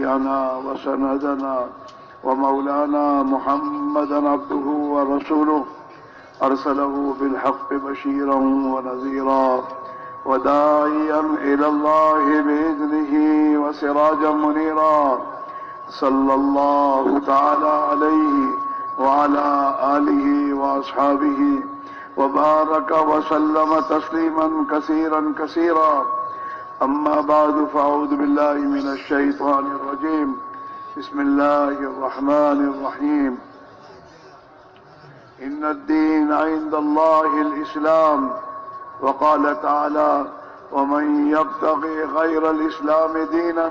وشفيعنا وسندنا ومولانا محمدا عبده ورسوله أرسله بالحق بشيرا ونذيرا وداعيا إلى الله بإذنه وسراجا منيرا صلى الله تعالى عليه وعلى آله وأصحابه وبارك وسلم تسليما كثيرا كثيرا. أما بعد فأعوذ بالله من الشيطان الرجيم. بسم الله الرحمن الرحيم. إن الدين عند الله الإسلام. وقال تعالى: ومن يبتغي غير الإسلام دينا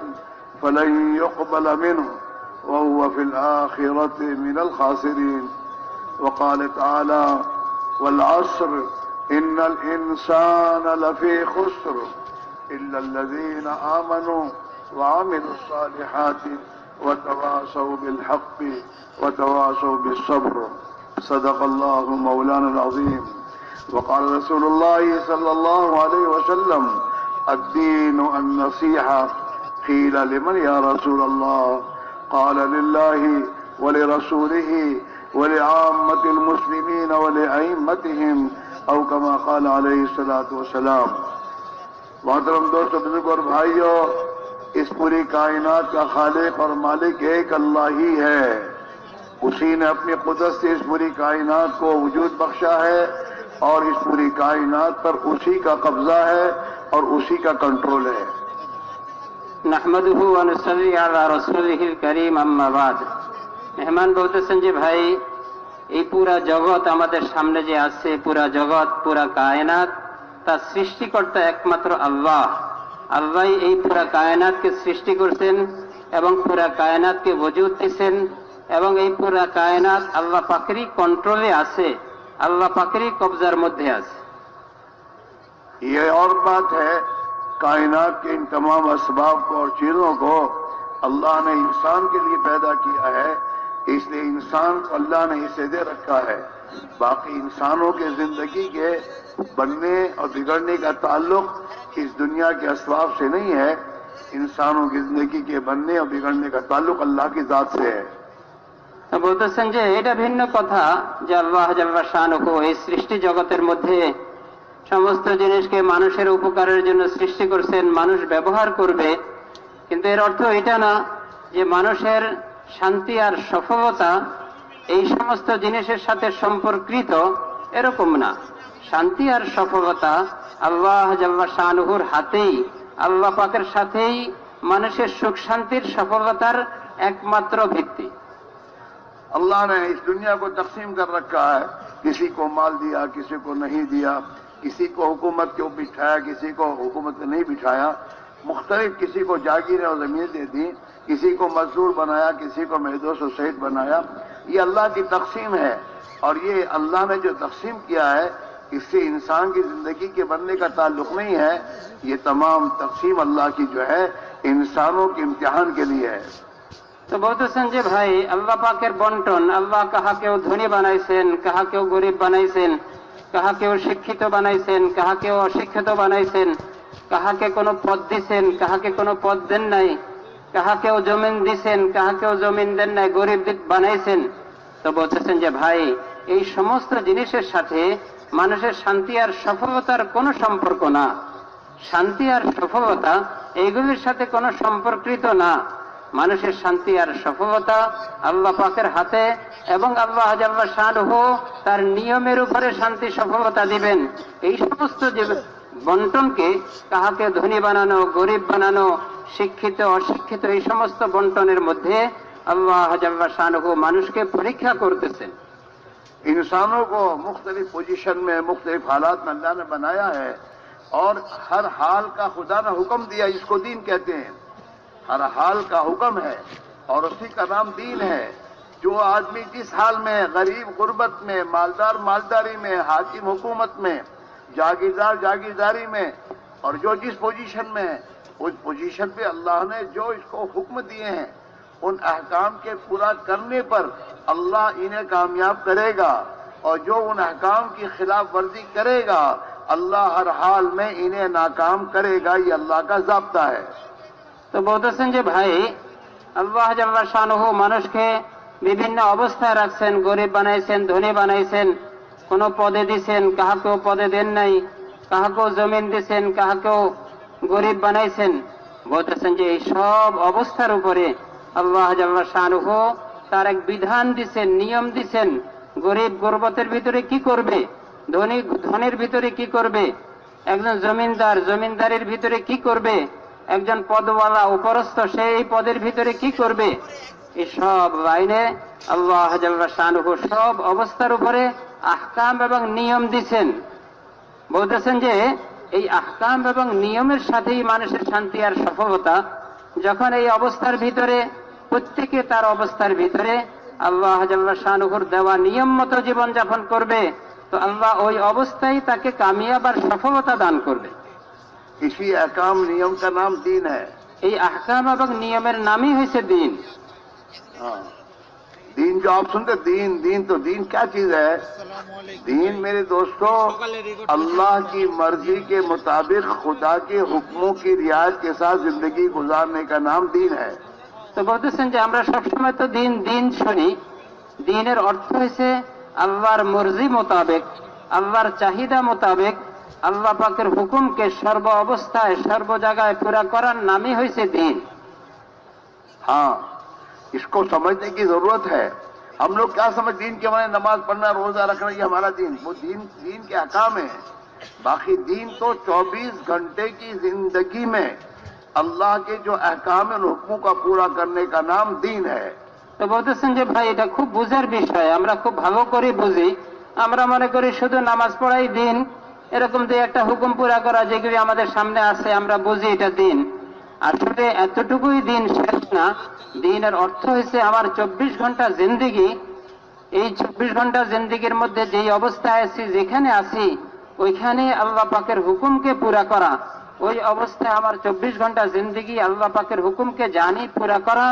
فلن يقبل منه وهو في الآخرة من الخاسرين. وقال تعالى: والعصر إن الإنسان لفي خسر إلا الذين آمنوا وعملوا الصالحات وتواصوا بالحق وتواصوا بالصبر. صدق الله مولانا العظيم. وقال رسول الله صلى الله عليه وسلم: الدين النصيحة. قيل: لمن يا رسول الله؟ قال: لله ولرسوله ولعامة المسلمين ولأئمتهم أو كما قال عليه الصلاة والسلام. محترم دوستو، بزرگ اور بھائیو، اس پوری کائنات کا خالق اور مالک ایک اللہ ہی ہے. اسی نے اپنی قدرت سے اس پوری کائنات کو وجود بخشا ہے اور اس پوری کائنات پر اسی کا قبضہ ہے اور اسی کا کنٹرول ہے. نحمدہ ونصلی علی رسولہ الکریم اما بعد. মেহমান বলতেছেন যে ভাই, এই পুরা জগৎ আমাদের সামনে যে আছে, পুরা জগৎ, পুরা কায়নাত, তার সৃষ্টিকর্তা একমাত্র আল্লাহ. আল্লাহ এই পুরা কায়নাতকে সৃষ্টি করছেন এবং পুরা কায়নাতকে ওজুদ দিয়েছেন এবং এই পুরা কায়নাত আল্লাহ পাকেরই কন্ট্রোলে আছে, আল্লাহ পাকেরই কবজার মধ্যে আছে. یہ اور بات ہے، کائنات کے ان تمام اسباب کو اور چیزوں کو اللہ نے انسان کے لیے پیدا کیا ہے، اس لیے انسان کو اللہ نے اسے دے رکھا ہے. باقی انسانوں کے زندگی کے بننے اور بگڑنے کا تعلق اس دنیا کے اسباب سے نہیں ہے. انسانوں کی زندگی کے بننے اور بگڑنے کا تعلق اللہ کی ذات سے ہے. বলতেছেন যে এটা ভিন্ন কথা যে আল্লাহ জাল্লা শানুহু এই সৃষ্টি জগতের মধ্যে সমস্ত জিনিসকে মানুষের উপকারের জন্য সৃষ্টি করছেন, মানুষ ব্যবহার করবে, কিন্তু এর অর্থ এটা না যে মানুষের শান্তি আর সফলতা এই সমস্ত জিনিসের সাথে সম্পর্কিত, এরকম না. শান্তি আর সফলতা আল্লাহ জাল্লা শানুহুর হাতেই, আল্লাহ পাকের সাথেই মানুষের সুখ শান্তির সফলতার একমাত্র ভিত্তি. اللہ نے اس دنیا کو تقسیم کر رکھا ہے. کسی کو مال دیا، کسی کو نہیں دیا، کسی کو حکومت کے اوپر بٹھایا، کسی کو حکومت میں نہیں بٹھایا. مختلف، کسی کو جاگیریں اور زمین دے دی، کسی کو مزدور بنایا، کسی کو مہدوس و شہید بنایا. یہ اللہ کی تقسیم ہے اور یہ اللہ نے جو تقسیم کیا ہے اس سے انسان کی زندگی کے بننے کا تعلق نہیں ہے. یہ تمام تقسیم اللہ کی جو ہے انسانوں کے امتحان کے لیے ہے. তো বলতেছেন যে ভাই, আল্লাহ পাকের বন্টন, আল্লাহ কাহাকেও ধনী বানাইছেন, কাহাকেও গরিব বানাইছেন, কাহাকেও শিক্ষিত বানাইছেন, কাহাকেও অশিক্ষিত বানাইছেন, কাহাকে কোনো পদ দিছেন, কাহাকে কোনো পদ দেন নাই, কাহাকেও জমিন দিছেন, কাহাকেও জমিন দেন নাই, গরিব বানাইছেন. তো বলতেছেন যে ভাই, এই সমস্ত জিনিসের সাথে মানুষের শান্তি আর সফলতার কোনো সম্পর্ক না. শান্তি আর সফলতা এইগুলির সাথে কোনো সম্পর্কিত না. মানুষের শান্তি আর সফলতা আল্লাহ পাকের হাতে এবং আল্লাহ জাল্লা শানুহু তার নিয়মের উপরে শান্তি সফলতা দিবেন. এই সমস্ত যে বন্টনকে, কাহাকে ধনী বানানো, গরিব বানানো, শিক্ষিত অশিক্ষিত, এই সমস্ত বন্টনের মধ্যে আল্লাহ জাল্লা শানুহু মানুষকে পরীক্ষা করতেছেন. انسانوں کو مختلف پوزیشن میں، مختلف حالات میں اللہ نے بنایا ہے اور ہر حال کا خدا نے حکم دیا، جس کو دین کہتے ہیں. ہر حال کا حکم ہے اور اسی کا نام دین ہے. جو آدمی جس حال میں، غریب غربت میں، مالدار مالداری میں، حاکم حکومت میں، جاگیردار جاگیرداری میں، اور جو جس پوزیشن میں ہے، اس پوزیشن پہ اللہ نے جو اس کو حکم دیے ہیں ان احکام کے پورا کرنے پر اللہ انہیں کامیاب کرے گا، اور جو ان احکام کی خلاف ورزی کرے گا اللہ ہر حال میں انہیں ناکام کرے گا. یہ اللہ کا ضابطہ ہے. তো বলতেছেন যে ভাই, আল্লাহ জাল্লা শানুহু মানুষকে বিভিন্ন অবস্থায় রাখছেন, গরিব বানাইছেন, ধনী বানাইছেন, কোন পদে দিছেন, কাহাকেও পদে দেন নাই, কাহাকেও জমিন দিছেন, কাহাকেও গরিব বানাইছেন। বলতেছেন যে এই সব অবস্থার উপরে আল্লাহ জাল্লা শানুহু তার এক বিধান দিছেন, নিয়ম দিছেন। গরিব গর্বতের ভিতরে কি করবে, ধনী ধনের ভিতরে কি করবে, একজন জমিনদার জমিনদারির ভিতরে কি করবে, একজন পদওয়ালা উপরস্থ সেই পদের ভিতরে কি করবে, এই সব লাইনে আল্লাহ জাল্লা শানুহু সব অবস্থার উপরে আহকাম এবং নিয়ম দিছেন। বলতেছেন যে এই আহকাম এবং নিয়মের সাথেই মানুষের শান্তি আর সফলতা। যখন এই অবস্থার ভিতরে প্রত্যেকে তার অবস্থার ভিতরে আল্লাহ জাল্লা শানুহুর দেওয়া নিয়ম মতো জীবন যাপন করবে, তো আল্লাহ ওই অবস্থায় তাকে কামিয়াব আর সফলতা দান করবে। इसी अहकाम नियम का नाम दीन है। এই আহকাম এবং নিয়মের নামই হয়েছে দিন। हाँ, दीन जो आप सुनते दीन दीन तो दीन क्या चीज है? दीन मेरे दोस्तों अल्लाह की मर्जी के मुताबिक खुदा के हुक्मों की रियायत के साथ जिंदगी गुजारने का नाम दीन है। তো বলতেছেন যে আমরা সবসময় তো দিন দিন শুনি, দিনের অর্থ হয়েছে আল্লাহর মর্জি মোতাবেক, আল্লাহর চাহিদা মোতাবেক আল্লাহ পাকের হুকুমকে সর্ব অবস্থায় সর্ব জায়গায় পুরা করার নামই হয়েছে দিন। हाँ, इसको समझने की जरूरत है। हम लोग क्या समझ दीन के माने नमाज पढ़ना, रोजा रखना, ये हमारा दीन, वो दीन दीन के अहकाम है। बाकी दीन तो 24 घंटे की जिंदगी में अल्लाह के जो अहकाम है, हुक्मों का पूरा करने का नाम दीन है। তো বলতেছেন যে ভাই এটা খুব বুঝার বিষয়, আমরা খুব ভালো করে বুঝি। আমরা মনে করি শুধু নামাজ পড়াই দিন, এরকম যে একটা হুকুম পুরা করা যেগুলি আমাদের সামনে আছে আমরা বুঝি এটা দিন। আসলে এতটুকুই দিন শেষ না। দিনের অর্থ হয়েছে আমার 24 ঘন্টা জিন্দেগি, এই 24 ঘন্টা জিন্দেগির মধ্যে যেই অবস্থায় আছি, যেখানে আছি ওইখানে আল্লাহ পাকের হুকুমকে পুরা করা। ওই অবস্থায় আমার 24 ঘন্টা জিন্দেগি আল্লাহ পাকের হুকুমকে জানি পুরা করা,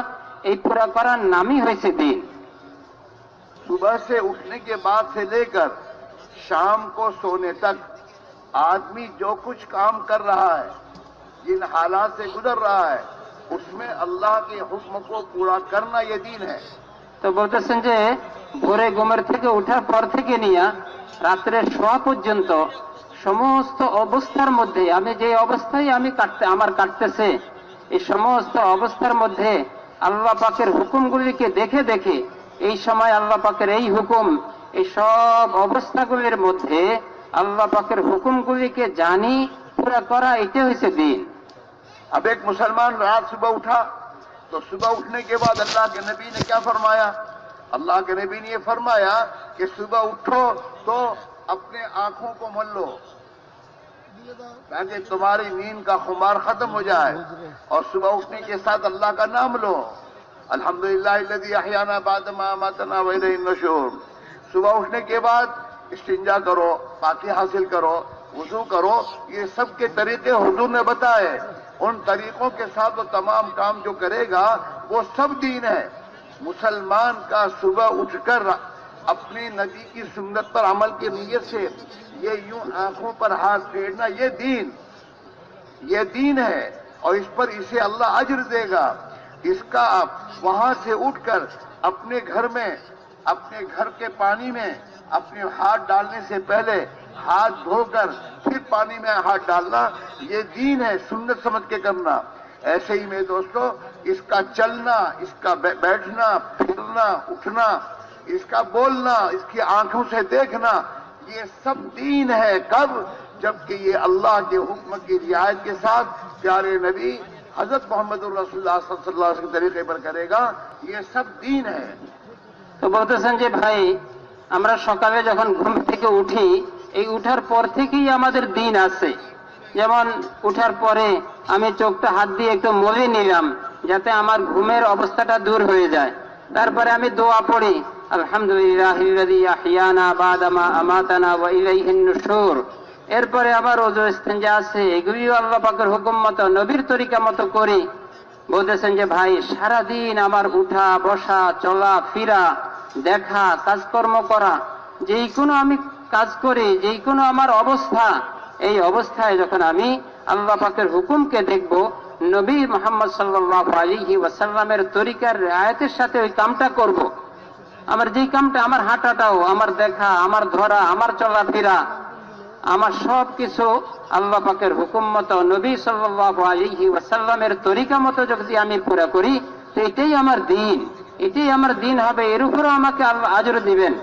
এই পুরা করার নামই হয়েছে দিন। सुबह से उठने के बाद से लेकर शाम को सोने तक आदमी जो कुछ काम कर रहा है, जिन हालात से गुजर रहा है, उसमें अल्लाह के हुक्म को पूरा करना ये दीन है। তো বলতেছেন যে ভোরে ঘুমের থেকে ওঠার পর থেকে নিয়ে রাত্রে শোয়া পর্যন্ত সমস্ত অবস্থার মধ্যে আমি যে অবস্থায় আমার কাটতেছে, এই সমস্ত অবস্থার মধ্যে আল্লাহ পাকের হুকুমগুলিকে দেখে দেখে এই সময় আল্লাহ পাকের এই হুকুম, এই সব অবস্থাগুলির মধ্যে আল্লাহ পাকের হুকুমগুলিকে জানি পুরা করা, এটা হয়েছে দিন। अब एक मुसलमान रात सुबह उठा तो सुबह उठने के बाद अल्लाह के नबी ने क्या फरमाया? अल्लाह के नबी ने ये फरमाया कि सुबह उठो तो अपने आंखों को मल लो ताकि तुम्हारी नींद का खुमार खत्म हो जाए, और सुबह उठने के साथ अल्लाह का नाम लो, अल्हम्दुलिल्लाह लज़ी अहयाना बाद मा अमातना व इलैहि नशूर। सुबह उठने के बाद इस्तिंजा करो, पाकी हासिल करो, वुजू करो, ये सब के तरीके हुजूर ने बताए। उन तरीकों के साथ वो तमाम काम जो करेगा वो सब दीन है। मुसलमान का सुबह उठकर अपनी नबी की सुन्नत पर अमल की नीयत से ये यूं आंखों पर हाथ फेरना, ये दीन है, और इस पर इसे अल्लाह अज्र देगा। इसका आप वहां से उठकर अपने घर में, अपने घर के पानी में अपने हाथ डालने से पहले हाथ धोकर फिर पानी में हाथ डालना, ये दीन है, सुन्नत समझ के करना। ऐसे ही मेरे दोस्तों इसका चलना, इसका बैठना, फिरना, उठना, इसका बोलना, इसकी आंखों से देखना, ये सब दीन है। कब? जबकि ये अल्लाह के हुक्म की रियायत के साथ प्यारे नबी हजरत मोहम्मद रसूलुल्लाह सल्लल्लाहु अलैहि वसल्लम के तरीके पर करेगा, ये सब दीन है। তো বলতেছেন যে ভাই আমরা সকালে যখন ঘুম থেকে উঠি, এই উঠার পর থেকেই আমাদের দিন আছে। যেমন উঠার পরে আমি চোখটা হাত দিয়ে একটু মলে নিলাম যাতে আমার ঘুমের অবস্থাটা দূর হয়ে যায়। তারপরে আমি দোয়া পড়ি, আলহামদুলিল্লাহিল্লাযী আহইয়ানা বাদা মা আমাতানা ওয়া ইলাইহিন নুশুর। এরপরে আবার ওযু ইস্তিনজা আছে, এগুলিও আল্লাহ পাকের হুকুম মতো নবীর তরিকা মতো করি। বলতেছেন যে ভাই সারাদিন আমার উঠা বসা চলা ফিরা দেখা কাজকর্ম করা, যেই কোনো আমি কাজ করি, যেই কোনো আমার অবস্থা, এই অবস্থায় যখন আমি আল্লাহ পাকের হুকুমকে দেখব, নবী মুহাম্মদ সাল্লাল্লাহু আলাইহি ওয়াসাল্লামের তরিকার আয়াতের সাথে ওই কামটা করব। আমার যেই কামটা, আমার হাঁটাটাও, আমার দেখা, আমার ধরা, আমার চলাফেরা, আমার সব কিছু আল্লাহ পাকের হুকুম মতো, নবী সাল্লাল্লাহু আলাইহি ওয়াসাল্লামের তরিকা মতো যদি আমি পুরা করি, তো এটাই আমার দিন, এটাই আমার দিন হবে। এর উপরও আমাকে আল্লাহ আজর দিবেন।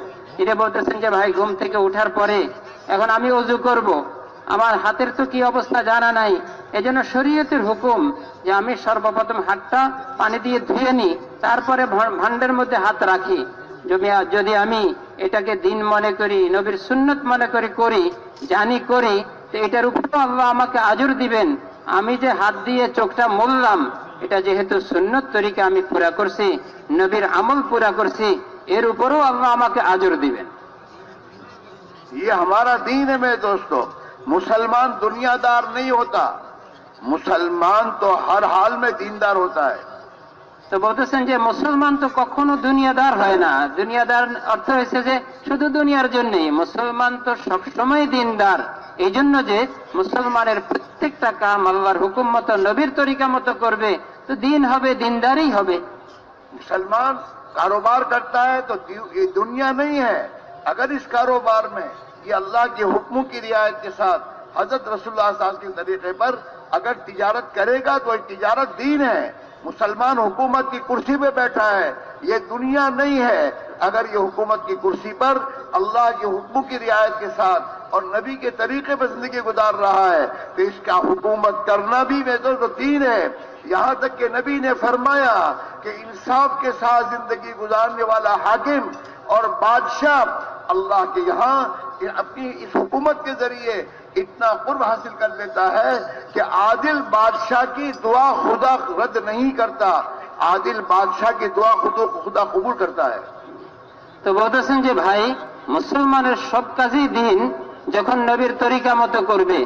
এটা বলতেছেন যে ভাই ঘুম থেকে ওঠার পরে এখন আমি ওযু করব, আমার হাতের তো কি অবস্থা জানা নাই, এজন্য শরীয়তের হুকুম যে আমি সর্বপ্রথম হাতটা পানি দিয়ে ধুয়ে নিই, তারপরে ভান্ডের মধ্যে হাত রাখি। যদি আমি এটাকে দিন মনে করি, নবীর সুন্নত মনে করি জানি করি, তো এটার উপরও আল্লাহ আমাকে আজর দিবেন। আমি যে হাত দিয়ে চোখটা মুললাম, এটা যেহেতু সুন্নত তরিকা আমি পুরা করছি, নবীর আমল পুরা করছি, এর উপরও আল্লাহ আমাকে আজর দিবেন। ये हमारा दीन है मेरे दोस्तों। मुसलमान दुनियादार नहीं होता, मुसलमान तो हर हाल में दीनदार होता है। তো বলতেছেন যে মুসলমান তো কখনো দুনিয়াদার হয় না। দুনিয়াদার অর্থ হয়েছে যে শুধু দুনিয়ার জন্যই, মুসলমান তো সবসময় দিনদার। এই জন্য যে মুসলমানের প্রত্যেকটা কাম আল্লাহর হুকুম মতো, নবীর তরিকা মতো করবে, তো দিন হবে, দিনদারই হবে। मुसलमान कारोबार करता है तो ये दुनिया नहीं है। अगर इस कारोबार में ये अल्लाह के हुक्मों की रियायत के साथ हजरत रसूलुल्लाह सल्लल्लाहु अलैहि वसल्लम के तरीके पर अगर तिजारत करेगा तो ये तिजारत दीन है। मुसलमान हुकूमत की कुर्सी पे बैठा है, ये दुनिया नहीं है। अगर ये हुकूमत की कुर्सी पर अल्लाह के हुक्मों की रियायत के साथ और नबी के तरीके पर जिंदगी गुजार रहा है, तो इसका हुकूमत करना भी मेरे तो दीन है। यहां तक कि नबी ने फरमाया कि इंसाफ के साथ जिंदगी गुजारने वाला हाकिम और बादशाह अल्लाह के यहाँ अपनी इस हुकूमत के जरिए इतना कुर्ब हासिल कर लेता है कि आदिल बादशाह की दुआ खुदा रद्द नहीं करता, आदिल बादशाह की दुआ खुदा कबूल करता है। তো বলতেছেন যে ভাই মুসলমানের সব কাজই দিন যখন নবীর তরিকা মতো করবে।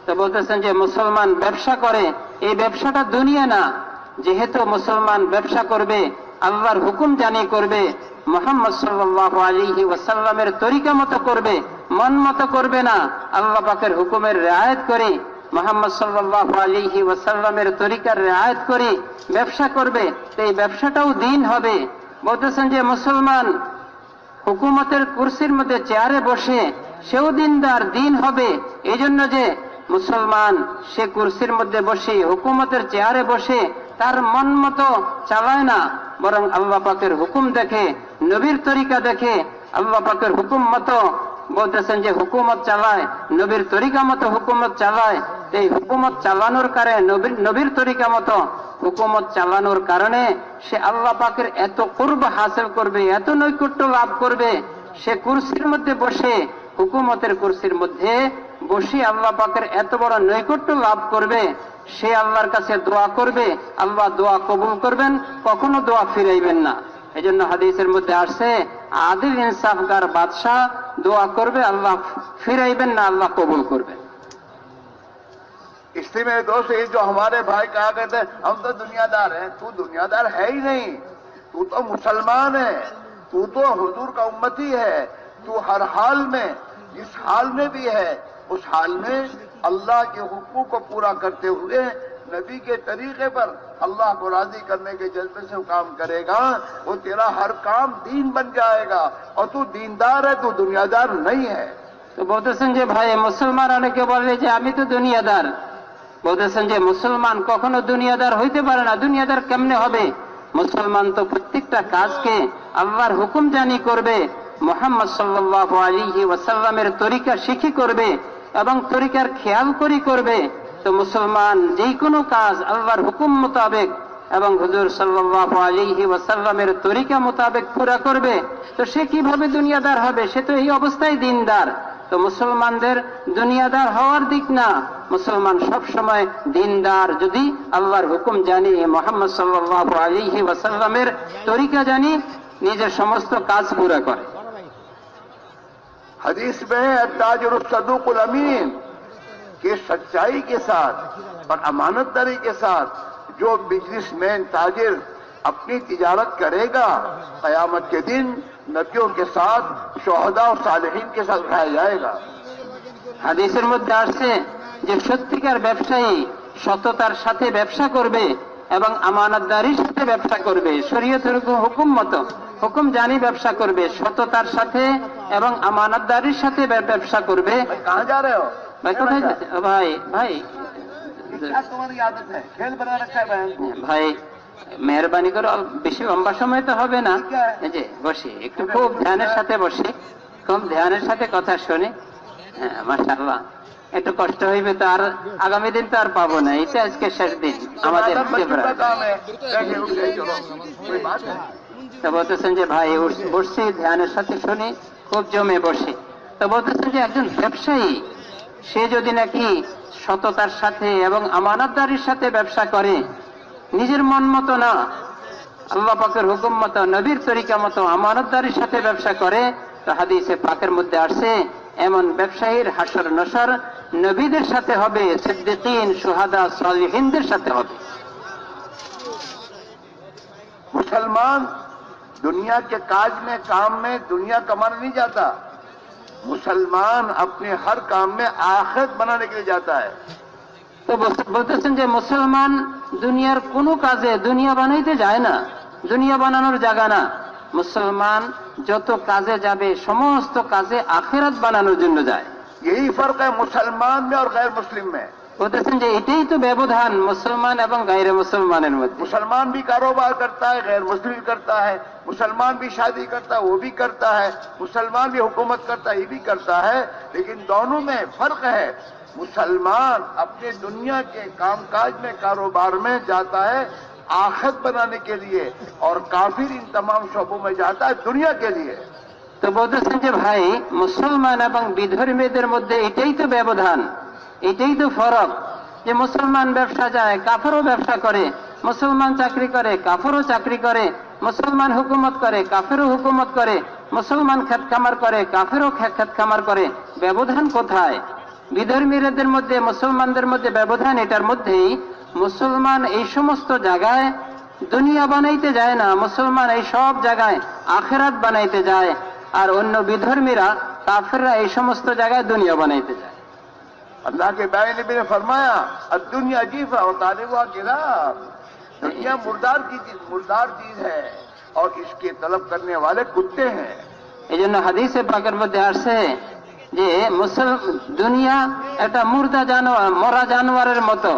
তো বলতেছেন যে মুসলমান ব্যবসা করে, এই ব্যবসাটা দুনিয়া না। যেহেতু মুসলমান ব্যবসা করবে, আল্লাহর হুকুম জানি করবে, মুহাম্মদ সাল্লাল্লাহু আলাইহি ওয়াসাল্লামের তরিকা মতো করবে, মন মতো করবে না, আল্লাহ পাকের হুকুমের রিয়ায়ত করে, মুহাম্মদ সাল্লাল্লাহু আলাইহি ওয়াসাল্লামের তরিকার রিয়ায়ত করে ব্যবসা করবে, তো এই ব্যবসাটাও দিন হবে। বলতেছেন যে মুসলমান হুকুমতের কুরসির মধ্যে চেয়ারে বসে সেও দিনদার, দিন হবে। এই জন্য যে মুসলমান সে কুরসির মধ্যে বসে, হুকুমতের চেয়ারে বসে তার মন মতো চালায় না, বরং আল্লাহ পাকের হুকুম দেখে, নবীর তরিকা দেখে, আল্লাহ পাকের হুকুম মতো বলতেছেন যে হুকুমত চালায়, নবীর তরিকা মতো হুকুমত চালায়। এই হুকুমত চালানোর কারণে, নবীর তরিকা মতো হুকুমত চালানোর কারণে সে আল্লাহ পাকের এত কুরব হাসিল করবে, এত নৈকট্য লাভ করবে। সে কুরসির মধ্যে বসে, হুকুমতের কুরসির মধ্যে বসে আল্লাহ পাকের এত বড় নৈকট্য লাভ করবে, সে আল্লাহর কাছে দোয়া করবে, আল্লাহ দোয়া কবুল করবেন, কখনো দোয়া ফিরাইবেন না। এই জন্য হাদিসের মধ্যে আসছে আদিল ইনসাফগার বাদশাহ দোয়া করবে, আল্লাহ ফিরাইবেন না, আল্লাহ কবুল করবেন। इसलिए मेरे दोस्त, ये जो हमारे भाई कहा करते हैं हम तो दुनियादार हैं, तू दुनियादार है ही नहीं, तू तो मुसलमान है, तू तो हुजूर का उम्मती है। तू हर हाल में, जिस हाल में भी है, उस हाल में अल्लाह के हुक्मों को पूरा करते हुए नबी के तरीके पर अल्लाह को राजी करने के जज्बे से काम करेगा, वो तेरा हर काम दीन बन जाएगा। और तू दीनदार है, तू दुनियादार नहीं है। তো বলতেছেন যে ভাই মুসলমান অনেকে বলে যে আমি তো দুনিয়াদার। বলতেছেন যে মুসলমান কখনো দুনিয়াদার হইতে পারে না। দুনিয়াদার কেমনে হবে? মুসলমান তো প্রত্যেকটা কাজকে আল্লাহর হুকুম জানি করবে, মুহাম্মদ সাল্লাল্লাহু আলাইহি ওয়াসাল্লামের তরিকা শিখি করবে এবং তরিকার খেয়াল করি করবে। তো মুসলমান যে কোনো কাজ আল্লাহর হুকুম মোতাবেক এবং হুজুর সাল্লাল্লাহু আলাইহি ওয়াসাল্লামের তরিকা মোতাবেক পুরা করবে, তো সে কিভাবে দুনিয়াদার হবে? সে তো এই অবস্থায় দিনদার। তো মুসলমানদের দুনিয়াদার হওয়ার দিক না, মুসলমান সব সময় দিনদার যদি আল্লাহর হুকুম জানি, মুহাম্মদ সাল্লাল্লাহু আলাইহি ওয়াসাল্লামের তরিকা জানি, নিজের সমস্ত কাজ পুরা করে। हदीस में है ताजिर सदूकुल अमीन, कि सच्चाई के साथ और अमानतदारी के साथ जो बिजनेसमैन ताजिर अपनी तिजारत करेगा, कयामत के दिन नबियों के साथ, शुहदा और सालिहीन के साथ उठाया जाएगा। হাদিসের মধ্যে আসছে যে সত্যিকার ব্যবসায়ী সততার সাথে ব্যবসা করবে এবং আমানতদারির সাথে ব্যবসা করবে, শরীয়তের হুকুম মতো হুকুম জানি ব্যবসা করবে, সততার সাথে এবং আমানতদারির সাথে ব্যবসা করবে। कहाँ जा रहे हो? ভাই কোথায় যাচ্ছে? ভাই ভাই क्या तुम्हारी आदत है? खेल बना रखा है बहन को। ভাই মেহরবানি করে বেশি লম্বা সময় তো হবে না, এই যে বসি একটু খুব ধ্যানের সাথে বসি, খুব ধ্যানের সাথে কথা শুনি। হ্যাঁ মাশাআল্লাহ, একটু কষ্ট হইবে তো, আর আগামী দিন তো আর পাবো না, এটা আজকে শেষ দিন আমাদের। बच्चों का काम है, बैठे उठ गए, चलो कोई बात है। তো বলতেছেন যে ভাই বসছি ধ্যানের সাথে শুনি, খুব জমে বসি। তো বলতেছেন যে একজন ব্যবসায়ী সে যদি নাকি সততার সাথে এবং আমানতদারির সাথে ব্যবসা করে, নিজের মন মতো না, আল্লাহ পাকের হুকুম মতো, নবীর তরিকা মতো আমানতদারির সাথে ব্যবসা করে, তো হাদিসে পাকের মধ্যে আসছে এমন ব্যবসায়ীর হাসর নসর নবীদের সাথে হবে, সিদ্দিকিন, শুহাদা, সালিহিনদের সাথে হবে। मुसलमान दुनिया के काज में, काम में दुनिया कमाने नहीं जाता। मुसलमान अपने हर काम में आखिरत बनाने के लिए जाता है। তো বলতেছেন যে মুসলমান দুনিয়ার কোনো কাজে দুনিয়া বানাইতে যায় না, দুনিয়া বানানোর জায়গা না। মুসলমান যত কাজে যাবে সমস্ত কাজে আখিরাত বানানোর জন্য যায়। यही फर्क है मुसलमान में और गैर मुस्लिम में। বলতেছেন যে এটাই তো ব্যবধান মুসলমান এবং গায়রে মুসলমানের মধ্যে। मुसलमान भी कारोबार करता है, गैर मुस्लिम भी करता है। मुसलमान भी शादी करता है, वो भी करता है। मुसलमान भी हुकूमत करता है, ये भी करता है। लेकिन दोनों में फर्क है। मुसलमान अपने दुनिया के कामकाज में, कारोबार में जाता है आखिरत बनाने के लिए, और काफिर इन तमाम शोबों में जाता है दुनिया के लिए। তো বলতেছেন যে ভাই মুসলমান এবং বিধর্মীদের মধ্যে এটাই তো ব্যবধান, এটাই তো ফরক, যে মুসলমান ব্যবসা যায়, কাফেরও ব্যবসা করে, মুসলমান চাকরি করে, কাফেরও চাকরি করে, মুসলমান হুকুমত করে, কাফেরও হুকুমত করে, মুসলমান খেত খামার করে, কাফেরও খেত খামার করে। ব্যবধান কোথায়? বিধর্মীদের মধ্যে মুসলমানদের মধ্যে ব্যবধান এটার মধ্যেই। মুসলমান এই সমস্ত জায়গায় দুনিয়া বানাইতে যায় না, মুসলমান এই সব জায়গায় আখিরাত বানাইতে যায়, আর অন্য বিধর্মীরা কাফেররা এই সমস্ত জায়গায় দুনিয়া বানাইতে যায়। अल्लाह के बाई नबी ने फरमाया दुनिया जीफा और तालिबा गिराब, दुनिया मुर्दार चीज है और इसके तलब करने वाले कुत्ते हैं। এই জন্য হাদিসে পাকের মধ্যে আসছে যে দুনিয়া একটা মুর্দা জানোয়ার, মরা জানোয়ারের মতো,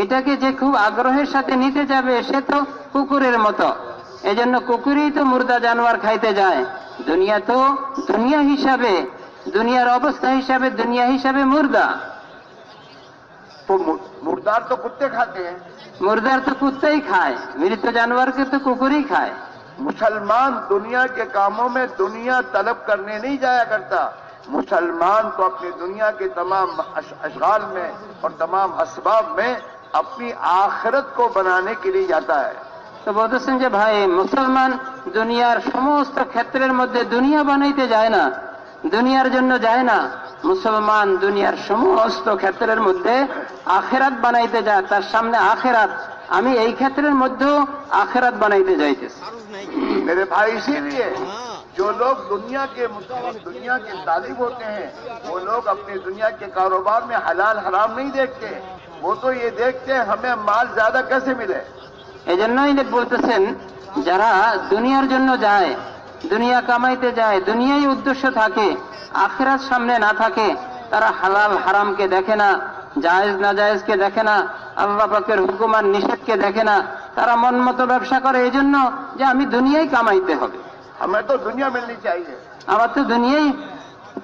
এটাকে যে খুব আগ্রহের সাথে নিতে যাবে সে তো কুকুরের মতো। এই জন্য কুকুরই তো মুর্দা জানোয়ার খাইতে যায়। দুনিয়া তো দুনিয়া হিসাবে, দুনিয়ার অবস্থা হিসাবে, দুনিয়া হিসাবে মুর্দা। तो मुर्दार तो कुत्ते खाते हैं, मुर्दार तो कुत्ते ही खाए, मृत जानवर के तो कुकुर ही खाए। मुसलमान दुनिया के कामों में दुनिया तलब करने नहीं जाया करता। मुसलमान तो अपनी दुनिया के तमाम अशगाल में और तमाम असबाब में अपनी आखिरत को बनाने के लिए जाता है। তো বলতেছেন যে ভাই মুসলমান দুনিয়ার সমস্ত ক্ষেত্রের মধ্যে দুনিয়া বানাইতে যায় না, দুনিয়ার জন্য যায় না। মুসলমান দুনিয়ার সমস্ত ক্ষেত্রের মধ্যে আখেরাত বানাইতে যায়, তার সামনে আখেরাত। আমি এই ক্ষেত্রের মধ্যেও আখেরাত বানাইতে যাইতেছি। मेरे भाई, इसीलिए जो लोग दुनिया के तालिब होते हैं, वो लोग अपनी दुनिया के कारोबार में हलाल हराम नहीं देखते। वो तो ये देखते हैं हमें माल ज्यादा कैसे मिले। এই জন্যই বলতেছেন যারা দুনিয়ার জন্য যায়, দুনিয়া কামাইতে যায়, দুনিয়াই উদ্দেশ্য থাকে, আখিরাত সামনে না থাকে, তারা হালাল হারামকে দেখে না, জায়েজ না জায়েজকে দেখে না, আল্লাহ পাকের হুকুম আর নিষেধকে দেখে না। তারা মন মতো ব্যবসা করে এই জন্য যে আমি দুনিয়াই কামাইতে হবে, हमें तो दुनिया मिलनी चाहिए, আমার তো দুনিয়াই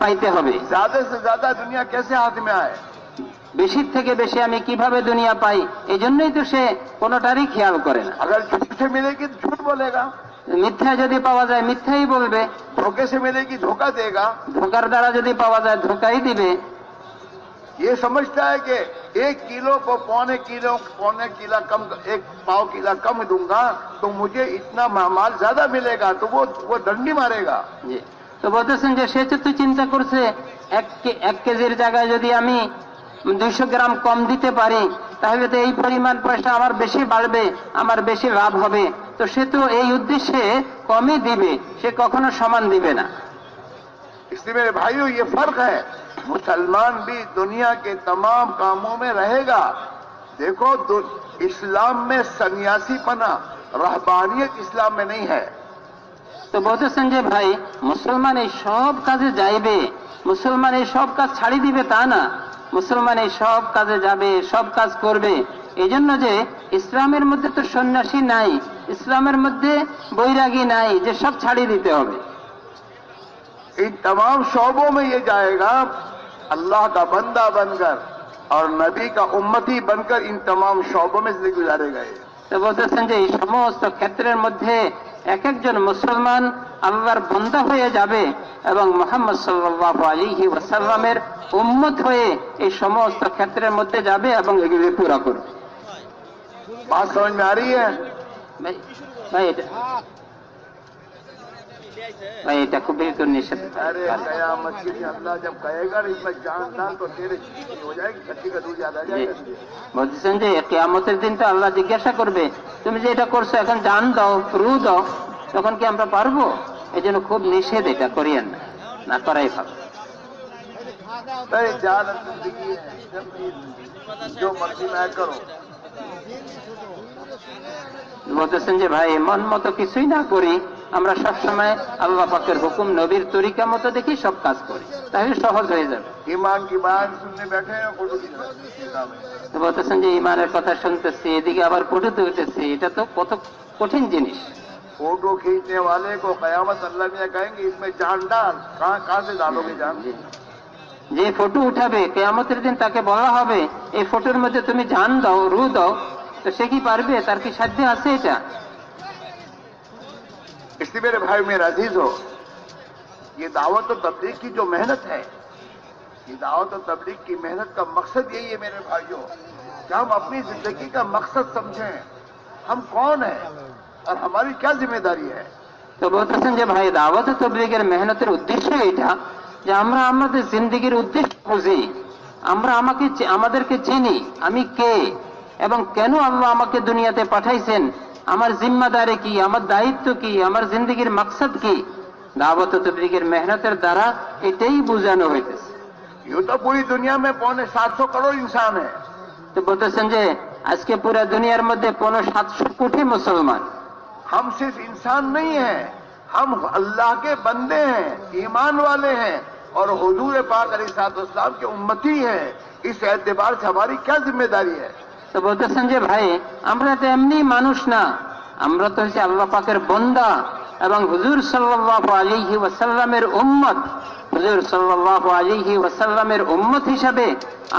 পাইতে হবে। ज्यादा से ज्यादा दुनिया कैसे हाथ में आए। বেশির থেকে বেশি আমি কিভাবে দুনিয়া পাই, এই জন্যই তো সে কোনোটারই খেয়াল করে না। अगर झूठ से मिलेगी तो झूठ बोलेगा, মিথ্যা যদি পাওয়া যায় মিথ্যাই বলবে, धोखे से मिलेगी धोखा देगा। ধোকার দ্বারা যদি পাওয়া যায় ধোকাই দিবে। ये समझता है कि 1 किलो को पौने किलो कम, 1 पाव किलो कम दूंगा तो मुझे इतना माल ज्यादा मिलेगा, तो वो डंडी मारेगा। জি, তো বলতেছেন যে সে তো চিন্তা করছে 1 কেজির জায়গায় যদি আমি 200 গ্রাম কম দিতে পারি তাহলে তো এই পরিমাণ পয়সা আমার বেশি বাড়বে, আমার বেশি লাভ হবে। তো সে তো এই উদ্দেশ্যে কমই দিবে, সে কখনো সমান দিবে না। इसलिए मेरे भाइयों, ये फर्क है। मुसलमान भी दुनिया के तमाम कामों में रहेगा, देखो इस्लाम में सन्यासी पना रहबानियत इस्लाम में नहीं है। তো বলতেছেন যে ভাই মুসলমান এই সব কাজে যাইবে, মুসলমান এই সব কাজ ছাড়ি দিবে তা না, মুসলমান এই সব কাজে যাবে, সব কাজ করবে। এই জন্য যে ইসলামের মধ্যে তো সন্ন্যাসী নাই, ইসলামের মধ্যে বৈরাগী নাই যে সব ছাড়িয়ে দিতে হবে। इन तमाम शोबों में ये जाएगा, अल्लाह का बंदा बनकर और नबी का उम्मती बनकर इन तमाम शोबों में जिंदगी गुजारेगा। তো বলতেছেন যে এই সমস্ত ক্ষেত্রের মধ্যে এক একজন মুসলমান আল্লাহর বান্দা হয়ে যাবে এবং মুহাম্মদ সাল্লাল্লাহু আলাইহি ওয়াসাল্লামের উম্মত হয়ে এই সমস্ত ক্ষেত্রের মধ্যে যাবে এবং এগুলি পুরা করবে। बात समझ में आ रही है? ভাই এটা খুবই তো নিষেধ। अरे कयामत के दिन अल्लाह जब कहेगा इसमें जान डाल तो तेरे हो जाएगी, खट्टी का दूध याद आ जाएगा। বলছেন যে কিয়ামতের দিন তো আল্লাহ জিজ্ঞাসা করবে তুমি যে এটা করছো এখন জান দাও, রু দাও, তখন কি আমরা পারবো? এই জন্য খুব নিষেধ, এটা করিয়েন না, না করাই ভালো। अरे जान जिंदगी है, जो मर्जी मैं करो। বলতেছেন যে ভাই মন মতো কিছুই না করি, আমরা সবসময় আল্লাহ পাকের হুকুম নবীর তরিকা মতো দেখি সব কাজ করি, তাহলে সহজ হয়ে যাবে। ईमान की बात सुनने बैठे हैं, फोटो खींच रहे हैं। বলতেছেন যে ইমানের কথা শুনতেছি, এদিকে আবার ফটো তুলতেছি, এটা তো কত কঠিন জিনিস। फोटो खींचने वाले को कयामत अल्लाह ने कहेंगे इसमें जान डाल, कहां से डालोगे जान? যে ফটো উঠাবে কিয়ামতের দিন তাকে বলা হবে এই ফটোর মধ্যে তুমি জান দাও, রু দাও, তো সে কি পারবে? তার কি সাধ্য আছে এটা? इसलिए मेरे भाई मेरे अजीज हो, ये दावत और तबलीग की जो मेहनत है, ये दावत और तबलीग की मेहनत का मकसद यही है मेरे भाइयों कि हम अपनी जिंदगी का मकसद समझें, हम कौन है और हमारी क्या जिम्मेदारी है। তো বলতেছেন যে ভাই দাওয়াত ও তাবলীগের মেহনতের উদ্দেশ্য এটা যে আমরা আমাদের জিন্দেগির উদ্দেশ্য বুঝি, আমরা আমাদেরকে চিনি আমি কে এবং কেন আল্লাহ আমাকে দুনিয়াতে পাঠাইছেন, আমার জিম্মাদারি কি, আমার দায়িত্ব কি, আমার জিন্দেগির মাকসাদ কি। দাওয়াত ও তাবলীগের মেহনতের দ্বারা এটাই বোঝানো হইতেছে। यूं तो पूरी दुनिया में 750 करोड़ इंसान है, তো বলতেছেন যে আজকে পুরো দুনিয়ার মধ্যে 750 কোটি মুসলমান। हम सिर्फ इंसान नहीं हैं, हम अल्लाह के बंदे हैं, ईमान वाले हैं और हुजूर पाक अलैहिस्सलाम के उम्मती हैं। इस एतबार से हमारी क्या जिम्मेदारी है। তো বলতেছেন যে ভাই আমরা তো এমনি মানুষ না, আমরা তো হচ্ছে আল্লাহ পাকের বান্দা এবং হুজুর সাল্লাল্লাহু আলাইহি ওয়াসাল্লামের উম্মত। হুজুর সাল্লাল্লাহু আলাইহি ওয়াসাল্লামের উম্মত হিসাবে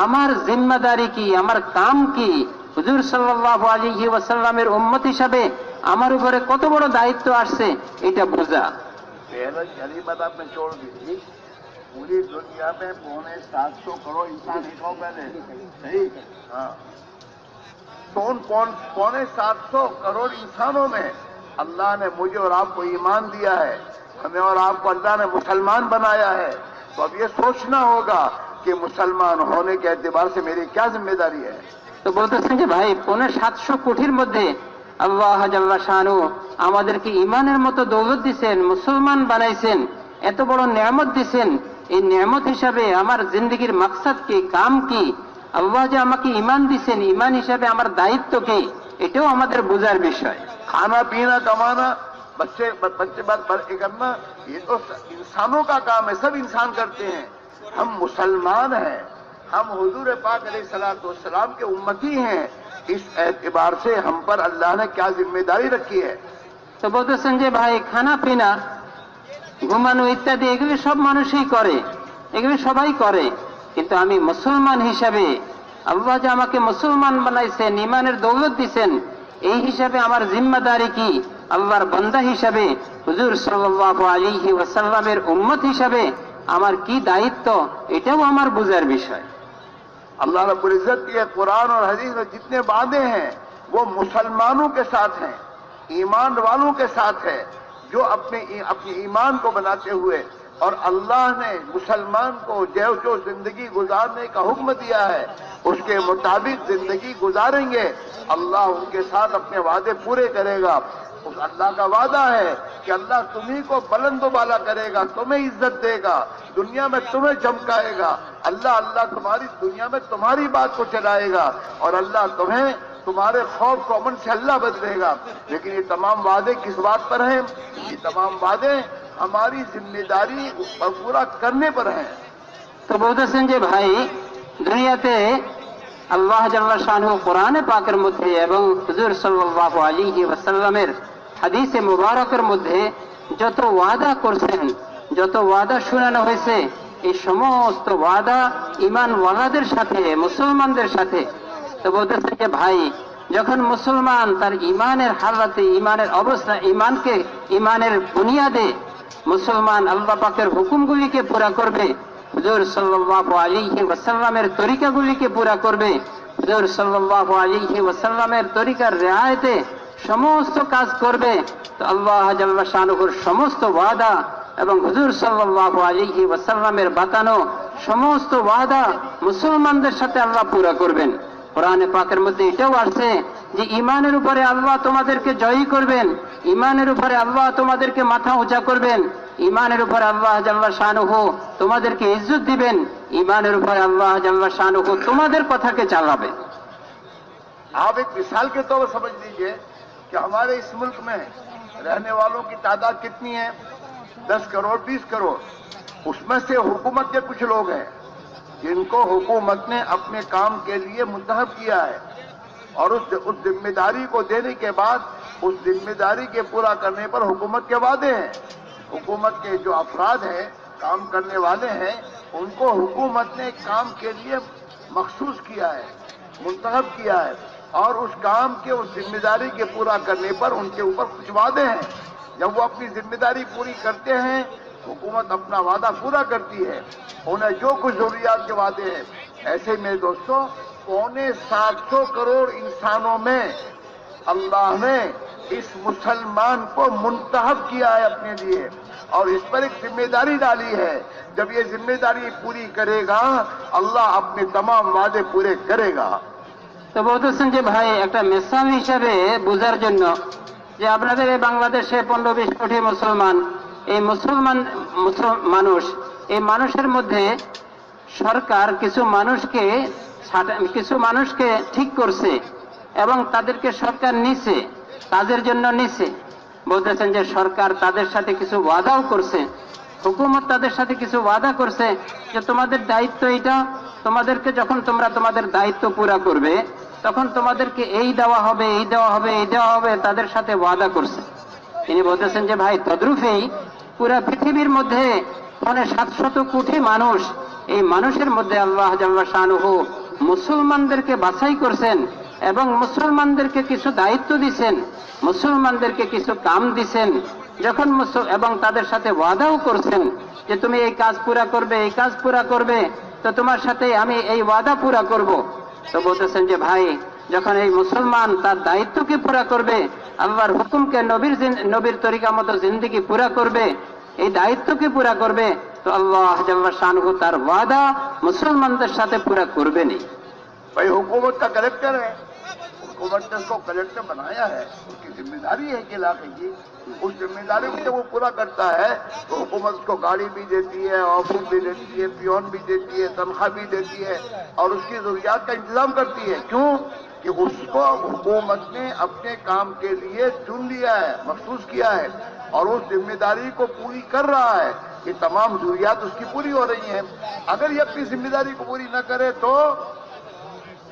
আমার জিম্মাদারি কি, আমার কাম কি, হুজুর সাল্লাল্লাহু আলাইহি ওয়াসাল্লামের উম্মত হিসাবে আমার উপরে কত বড় দায়িত্ব আসছে এটা বোঝা। पहले चली बात आपने छोड़ दी, पूरी दुनिया में 750 करोड़ इंसान ही कहो पहले, सही? हाँ, तो उन 750 करोड़ इंसानों में अल्लाह ने मुझे और आपको ईमान दिया है, हमें और आपको अल्लाह ने मुसलमान बनाया है। तो अब ये सोचना होगा कि मुसलमान होने के एतबार से मेरी क्या जिम्मेदारी है। তো বলতেছেন যে ভাই 750 কোটির মধ্যে আল্লাহ জাল্লা শানু আমাদেরকে ইমানের মতো দৌলত দিছেন, মুসলমান বানাইছেন, এত বড় নিয়ামত দিছেন। এই নিয়ামত হিসাবে আমার জিন্দেগির মাকসাদ কি, কাম কি, আল্লাহ যে আমাকে ইমান দিছেন, ইমান হিসাবে আমার দায়িত্ব কি, এটাও আমাদের বোঝার বিষয়। खाना पीना कमाना, बच्चे बात करना, ये तो इंसानों का काम है, सब इंसान करते हैं। हम मुसलमान हैं, हम हुजूर पाक अलैहिस्सलाम के उम्मती हैं। इस एतबार से हम पर अल्लाह ने क्या जिम्मेदारी रखी है। তো বলতেছেন যে ভাই খানা পিনা, ঘুমানো ইত্যাদি এগুলি সব মানুষই করে, এগুলি সবাই করে, কিন্তু আমি মুসলমান হিসাবে আল্লাহ যে আমাকে মুসলমান বানাইছেন, ইমানের দৌলত দিছেন, এই হিসাবে আমার জিম্মাদারি কি, আল্লাহর বান্দা হিসাবে হুজুর সাল্লাল্লাহু আলাইহি ওয়াসাল্লামের উম্মত হিসাবে আমার কি দায়িত্ব, এটাও আমার বোঝার বিষয়। अल्लाह रब्बुल इज्जत के कुरान और हदीस में जितने वादे हैं वो मुसलमानों के साथ हैं, ईमान वालों के साथ है, जो अपने ईमान को बनाते हुए और अल्लाह ने मुसलमान को जो जिंदगी गुजारने का हुक्म दिया है उसके मुताबिक जिंदगी गुजारेंगे, अल्लाह उनके साथ अपने वादे पूरे करेगा। اس اللہ کا وعدہ ہے کہ اللہ تمہیں کو بلند و بالا کرے گا، تمہیں عزت دے گا، دنیا میں تمہیں چمکائے گا، اللہ تمہاری دنیا میں تمہاری بات کو چلائے گا، اور اللہ تمہیں تمہارے خوف و امن سے اللہ بدلے گا۔ لیکن یہ تمام وعدے کس بات پر ہیں؟ یہ تمام وعدے ہماری ذمہ داری پر پورا کرنے پر ہیں۔ তো বলতেছেন যে ভাই, দুনিয়াতে আল্লাহ জাল্লা শানহু কোরআনে পাকের মধ্যে এবং হুজুর সাল্লাল্লাহু আলাইহি ওয়াসাল্লামের হাদিসে মুবারকের মধ্যে যত ওয়াদা করছেন, যত ওয়াদা শোনানো হয়েছে, এই সমস্ত ওয়াদা ঈমানওয়ালাদের সাথে, মুসলমানদের সাথে। তো বলতেছেন যে ভাই, যখন মুসলমান তার ঈমানের হালাতে, ঈমানের অবস্থা, ঈমানের বুনিয়াদে মুসলমান আল্লাহ পাকের হুকুমগুলিকে পুরা করবে, হুজুর সাল্লাল্লাহু আলাইহি ওয়াসাল্লামের তরিকাগুলিকে পুরা করবে, হুজুর সাল্লাল্লাহু আলাইহি ওয়াসাল্লামের তরিকার রিআয়াতে সমস্ত কাজ করবে, তো আল্লাহ জাল্লা শানুহুর সমস্ত ওয়াদা এবং হুজুর সাল্লাল্লাহু আলাইহি ওয়াসাল্লামের বাতানো সমস্ত ওয়াদা মুসলমানদের সাথে আল্লাহ পুরা করবেন। কোরআনে পাকের মধ্যে এটাও আছে যে ঈমানের উপরে আল্লাহ তোমাদেরকে জয়ী করবেন, ঈমানের উপরে আল্লাহ তোমাদেরকে মাথা উঁচা করবেন, ঈমানের উপরে আল্লাহ জাল্লা শানুহু তোমাদেরকে ইজ্জত দিবেন, ঈমানের উপরে আল্লাহ জাল্লা শানুহু তোমাদের কথাকে চালাবে। आप एक मिसाल के तौर पर समझ लीजिए कि हमारे इस मुल्क में रहने वालों की तादाद कितनी है? 10 करोड़ 20 करोड़। उसमें से हुकूमत के कुछ लोग हैं जिनको हुकूमत ने अपने काम के लिए मुंतखब किया है, और उस जिम्मेदारी को देने के बाद उस जिम्मेदारी के पूरा करने पर हुकूमत के वादे हैं। हुकूमत के जो अफराद हैं, काम करने वाले हैं, उनको हुकूमत ने काम के लिए मखसूस किया है, मुंतखब किया है, और उस काम के, उस जिम्मेदारी के पूरा करने पर उनके ऊपर कुछ वादे हैं। जब वो अपनी जिम्मेदारी पूरी करते हैं, हुकूमत अपना वादा पूरा करती है, उन्हें जो कुछ जरूरियात के वादे हैं। ऐसे में दोस्तों, 750 करोड़ इंसानों में अल्लाह ने इस मुसलमान को मुंतखब किया है अपने लिए, और इस पर एक जिम्मेदारी डाली है। जब ये जिम्मेदारी पूरी करेगा, अल्लाह अपने तमाम वादे पूरे करेगा। তো বলতেছেন যে ভাই, একটা মিসাল হিসাবে বোঝার জন্য, যে আপনাদের এই বাংলাদেশে 15-20 কোটি মুসলমান, এই মানুষ, এই মানুষের মধ্যে সরকার কিছু মানুষকে ঠিক করছে এবং তাদেরকে সরকার নিছে, কাজের জন্য নিছে। বলতেছেন যে সরকার তাদের সাথে কিছু ওয়াদাও করছে, হুকুমত তাদের সাথে কিছু ওয়াদা করছে যে তোমাদের দায়িত্ব এটা, তোমাদেরকে যখন তোমরা তোমাদের দায়িত্ব পুরা করবে তখন তোমাদেরকে এই দেওয়া হবে, এই দেওয়া হবে, এই দেওয়া হবে, তাদের সাথে ওয়াদা করছে। তিনি বলতেছেন যে ভাই, তদ্রূপেই পুরা পৃথিবীর মধ্যে 700 কোটি মানুষ, এই মানুষের মধ্যে আল্লাহ জাল্লা শানুহু মুসলমানদেরকে বাছাই করছেন এবং মুসলমানদেরকে কিছু দায়িত্ব দিছেন, মুসলমানদেরকে কিছু কাম দিছেন, যখন এবং তাদের সাথে ওয়াদাও করছেন যে তুমি এই কাজ পুরা করবে, এই কাজ পুরা করবে, তো তোমার সাথে আমি এই ওয়াদা পুরা করব। তো বলতেছেন যে ভাই, যখন এই মুসলমান তার দায়িত্বকে পুরা করবে, আল্লাহর হুকুমকে, নবীর তরিকা মতো জিন্দেগি পুরা করবে, এই দায়িত্বকে পুরা করবে, তো আল্লাহ জাল্লা শানুহু তার ওয়াদা মুসলমানদের সাথে পুরা করবেনই। भाई हुकूमत का कलेक्टर है, हुकूमत ने उसको कलेक्टर बनाया है, उसकी जिम्मेदारी है कि इलाके की, उस जिम्मेदारी को जब वो पूरा करता है तो हुकूमत उसको गाड़ी भी देती है, ऑफिस भी देती है, पियोन भी देती है, तनख्वाह भी देती है, और उसकी जरूरियात का इंतजाम करती है। क्यों? कि उसको हुकूमत ने अपने काम के लिए चुन लिया है, मखसूस किया है, और उस जिम्मेदारी को पूरी कर रहा है कि तमाम जरूरियात उसकी पूरी हो रही हैं। अगर ये अपनी जिम्मेदारी को पूरी न करे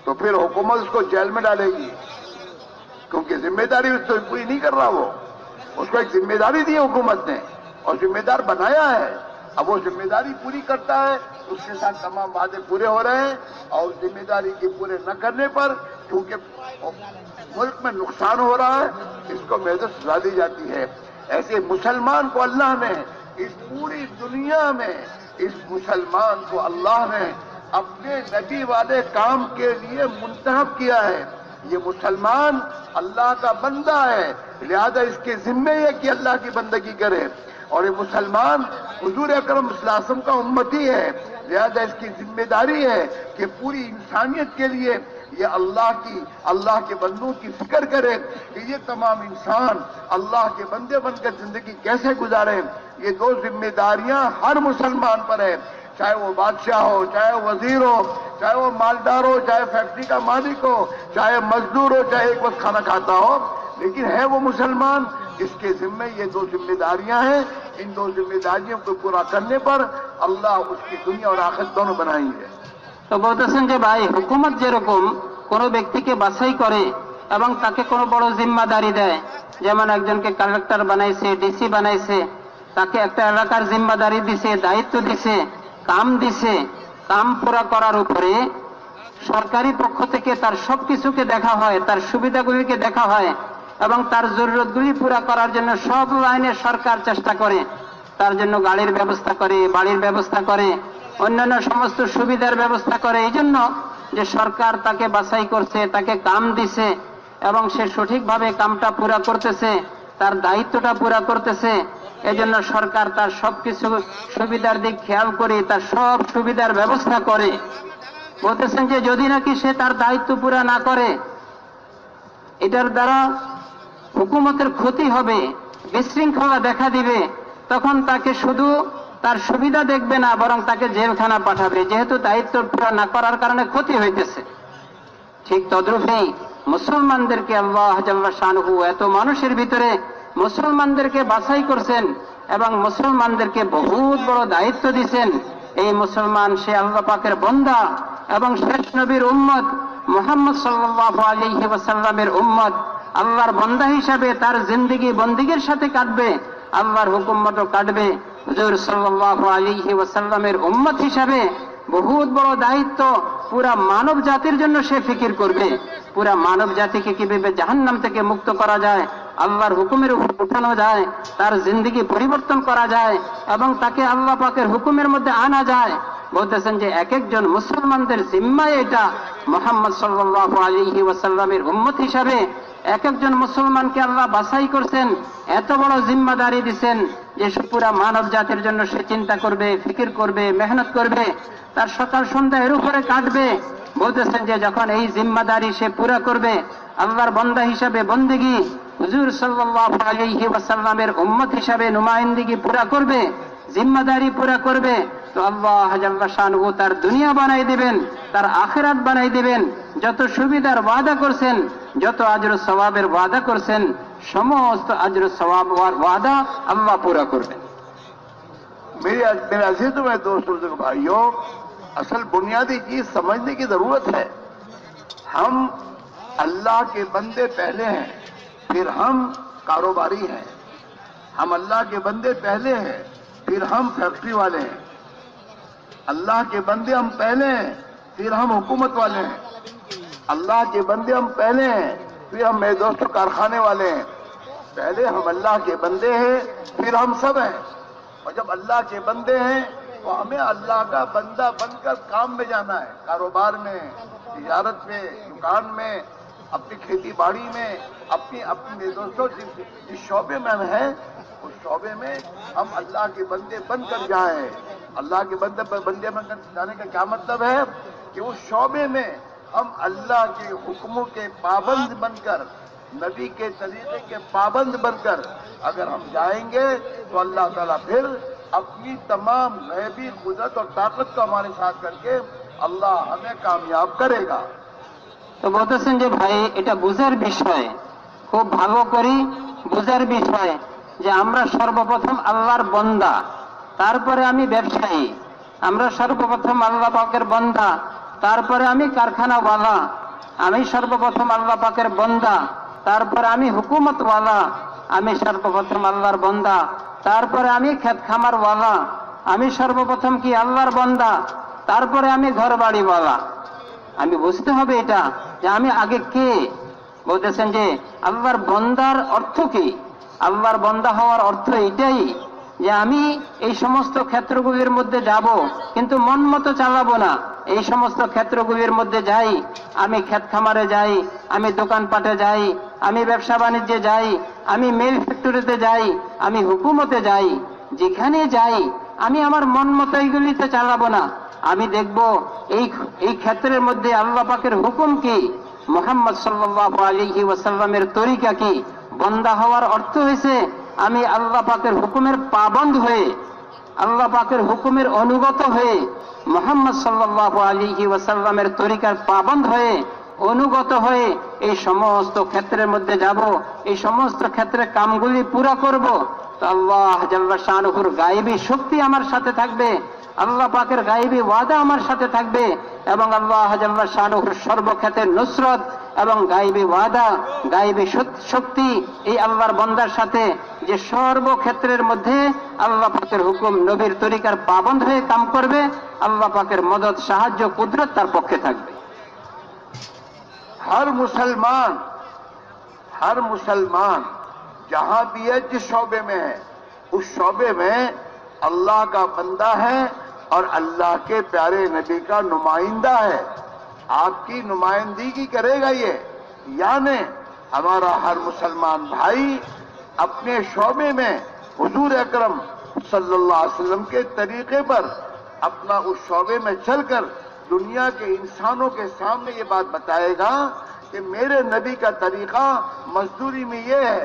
तो फिर हुकूमत उसको जेल में डालेगी, क्योंकि जिम्मेदारी उसको पूरी नहीं कर रहा। वो उसको एक जिम्मेदारी दी है हुकूमत ने और जिम्मेदार बनाया है। अब वो जिम्मेदारी पूरी करता है, उसके साथ तमाम वादे पूरे हो रहे हैं, और जिम्मेदारी के पूरे न करने पर क्योंकि मुल्क में नुकसान हो रहा है, इसको बेहतर सजा दी जाती है। ऐसे मुसलमान को अल्लाह ने इस पूरी दुनिया में, इस मुसलमान को अल्लाह ने अपने नबी वाले काम के लिए मुंतखब किया है। ये मुसलमान अल्लाह का बंदा है, लिहाजा इसके जिम्मे है कि अल्लाह की बंदगी करे, और ये मुसलमान हुजूर अकरम सल्लल्लाहु अलैहि वसल्लम का उम्मती है, लिहाजा इसकी जिम्मेदारी है कि पूरी इंसानियत के लिए ये अल्लाह के बंदों की फिक्र करे कि ये तमाम इंसान अल्लाह के बंदे बनकर जिंदगी कैसे गुजारे। ये दो जिम्मेदारियां हर मुसलमान पर है, चाहे वो बादशाह हो, चाहे वो वजीर हो, चाहे वो मालदार हो, चाहे फैक्ट्री का मालिक हो, चाहे मजदूर हो, चाहे एक वक्त खाना खाता हो, लेकिन है वो मुसलमान इसके जिम्मे ये दो जिम्मेदारियां हैं। इन दो जिम्मेदारियों को पूरा करने पर अल्लाह उसकी दुनिया और आखिरत दोनों बनाई है। তো বলতেছেন যে ভাই, হুকুমত যেরকম কোনো ব্যক্তিকে বাছাই করে এবং তাকে কোনো বড় জিম্মাদারি দেয়, যেমন একজনকে কালেক্টর বানাইছে, ডিসি বানাইছে, তাকে একটা এলাকার জিম্মাদারি দিছে, দায়িত্ব দিছে, কাম দিছে, কাম পুরা করার উপরে সরকারি পক্ষ থেকে তার সবকিছুকে দেখা হয়, তার সুবিধাগুলিকে দেখা হয় এবং তার জরুরতগুলি পুরা করার জন্য সব লাইনে সরকার চেষ্টা করে। তার জন্য গাড়ির ব্যবস্থা করে, বাড়ির ব্যবস্থা করে, অন্যান্য সমস্ত সুবিধার ব্যবস্থা করে। এই জন্য যে সরকার তাকে বাছাই করছে, তাকে কাম দিছে এবং সে সঠিকভাবে কামটা পুরা করতেছে, তার দায়িত্বটা পুরা করতেছে। এই জন্য সরকার তার সবকিছু সুবিধার দিক খেয়াল করে তার সব সুবিধার ব্যবস্থা করে। বলতেছেন যে যদি নাকি সে তার দায়িত্ব পুরা না করে, এটার দ্বারা হুকুমতের ক্ষতি হবে, বিশৃঙ্খলা দেখা দিবে, তখন তাকে শুধু তার সুবিধা দেখবে না, বরং তাকে জেলখানা পাঠাবে, যেহেতু দায়িত্ব পুরা না করার কারণে ক্ষতি হইতেছে। ঠিক তদ্রূপেই মুসলমানদেরকে আল্লাহ জাল্লা শানহু এত মানুষের ভিতরে মুসলমানদেরকে বাছাই করছেন এবং মুসলমানদেরকে বহুত বড় দায়িত্ব দিয়েছেন। এই মুসলমান সে আল্লাহ পাকের বান্দা এবং শেষ নবীর উম্মত মুহাম্মদ সাল্লাল্লাহু আলাইহি ওয়াসাল্লামের উম্মত। আল্লাহর বান্দা হিসাবে তার জিন্দেগি বন্দিগির সাথে কাটবে, আল্লাহর হুকুম মতো কাটবে। হুজুর সাল্লাল্লাহু আলাইহি ওয়াসাল্লামের উম্মত হিসাবে বহুত বড় দায়িত্ব। পুরা মানব জাতির জন্য সে ফিকির করবে, পুরা মানব জাতিকে কিভাবে জাহান্নাম থেকে মুক্ত করা যায়, আল্লাহর হুকুমের উপর উঠানো যায়, তার জিন্দেগি পরিবর্তন করা যায় এবং তাকে আল্লাহ পাকের হুকুমের মধ্যে আনা যায়। বলতেছেন যে এক একজন মুসলমানদের জিম্মায় এটা। মুহাম্মদ সাল্লাল্লাহু আলাইহি ওয়াসাল্লামের উম্মত হিসাবে এক একজন মুসলমানকে আল্লাহ বাছাই করছেন, এত বড় জিম্মাদারি দিচ্ছেন যে পুরা মানব জাতির জন্য সে চিন্তা করবে, ফিকির করবে, মেহনত করবে, তার সকাল সন্ধ্যা এর উপরে কাটবে। বলতেছেন যে যখন এই জিম্মাদারি সে পুরা করবে, আল্লাহর বান্দা হিসাবে বন্দেগী, হুজুর সাল্লাল্লাহু আলাইহি ওয়াসাল্লামের উম্মত হিসাবে নুমাইন্দিগি পুরা করবে, জিম্মাদারি পুরা করবে, তো আল্লাহ জাল্লা শানহু তার দুনিয়া বানাই দিবেন, তার আখিরাত বানাই দিবেন। যত সুবিধার ওয়াদা করছেন, যত আজর সওয়াবের ওয়াদা করছেন, সমস্ত আজর সওয়াব ওয়াদা আল্লাহ পুরা করবেন। मेरे अजीज में दोस्तों भाइयों, असल बुनियादी चीज समझने की जरूरत है। हम अल्लाह के बंदे पहले हैं, फिर हम कारोबारी हैं। हम अल्लाह के बंदे पहले हैं, फिर हम फैक्ट्री वाले हैं। अल्लाह के बंदे हम पहले हैं, फिर हम हुकूमत वाले हैं। अल्लाह के बंदे हम पहले हैं, फिर हम मेरे दोस्तों कारखाने वाले हैं। पहले हम अल्लाह के बंदे हैं, फिर हम सब हैं। और जब अल्लाह के बंदे हैं तो हमें अल्लाह का बंदा बनकर काम में जाना है, कारोबार में, तिजारत में, दुकान में, अपनी खेती बाड़ी में, अपने दोस्तों जिस शोबे में हम हैं उस शोबे में हम अल्लाह के बंदे बनकर जाएं। अल्लाह के बंदे बनकर जाने का क्या मतलब है कि उस शोबे में हम अल्लाह के हुक्मों के पाबंद बनकर, नबी के तरीके के पाबंद बनकर अगर हम जाएंगे तो अल्लाह ताला फिर अपनी तमाम गैबी कुदरत और ताकत को हमारे साथ करके अल्लाह हमें कामयाब करेगा। তো বলতেছেন যে ভাই, এটা বুঝার বিষয়, খুব ভালো করি বুঝার বিষয় যে আমরা সর্বপ্রথম আল্লাহর বান্দা, তারপরে আমি ব্যবসায়ী। আমরা সর্বপ্রথম আল্লাহ পাকের বান্দা, তারপরে আমি কারখানাওয়ালা। আমি সর্বপ্রথম আল্লাহ পাকের বান্দা, তারপরে আমি হুকুমতওয়ালা। আমি সর্বপ্রথম আল্লাহর বান্দা, তারপরে আমি ক্ষেত খামারওয়ালা। আমি সর্বপ্রথম কি আল্লাহর বান্দা, তারপরে আমি ঘর বাড়িওয়ালা। আমি বুঝতে হবে এটা যে আমি আগে কে। বলতেছেন যে আল্লাহর বান্দার অর্থ কি? আল্লাহর বান্দা হওয়ার অর্থ এটাই যে আমি এই সমস্ত ক্ষেত্রগুলির মধ্যে যাব, কিন্তু মন মতো চালাবো না। এই সমস্ত ক্ষেত্রগুলির মধ্যে যাই, আমি ক্ষেত খামারে যাই, আমি দোকানপাটে যাই, আমি ব্যবসা বাণিজ্যে যাই, আমি মিল ফ্যাক্টরিতে যাই, আমি হুকুমতে যাই, যেখানে যাই আমি আমার মন মতো এইগুলিতে চালাবো না। আমি দেখব এই ক্ষেত্রের মধ্যে আল্লাহ পাকের হুকুম কি, মুহাম্মদ সাল্লাল্লাহু আলাইহি ওয়াসাল্লামের তরিকা কি। বান্দা হওয়ার অর্থ হয়েছে আমি আল্লাহ পাকের হুকুমের পাবন্দ হয়ে, আল্লাহ পাকের হুকুমের অনুগত হয়ে, মুহাম্মদ সাল্লাল্লাহু আলাইহি ওয়াসাল্লামের তরিকার পাবন্দ হয়ে, অনুগত হয়ে এই সমস্ত ক্ষেত্রের মধ্যে যাব, এই সমস্ত ক্ষেত্রে কামগুলি পুরা করব। তো আল্লাহ জাল্লা শানুহুর গায়েবী শক্তি আমার সাথে থাকবে, আল্লাহ পাকের গায়েবী ওয়াদা আমার সাথে থাকবে, এবং আল্লাহ জাল্লা শানুহুর সর্বক্ষেত্রে নুসরত এবং গায়েবী ওয়াদা, গায়েবী শক্তি এই আল্লাহর বান্দার সাথে, যে সর্বক্ষেত্রের মধ্যে আল্লাহ পাকের হুকুম নবীর তরিকার পাবন্দ হয়ে কাম করবে, আল্লাহ পাকের মদদ সাহায্য কুদরত তার পক্ষে থাকবে। हर मुसलमान जहां भी है, जिस शोबे में है, उस शोबे में अल्लाह का बंदा है और अल्लाह के प्यारे नबी का नुमाइंदा है। आपकी नुमाइंदगी करेगा ये, यानी हमारा हर मुसलमान भाई अपने शोबे में हुजूर अकरम सल्लल्लाहु अलैहि वसल्लम के तरीके पर अपना उस शोबे में चलकर दुनिया के इंसानों के सामने ये बात बताएगा कि मेरे नबी का तरीका मजदूरी में ये है,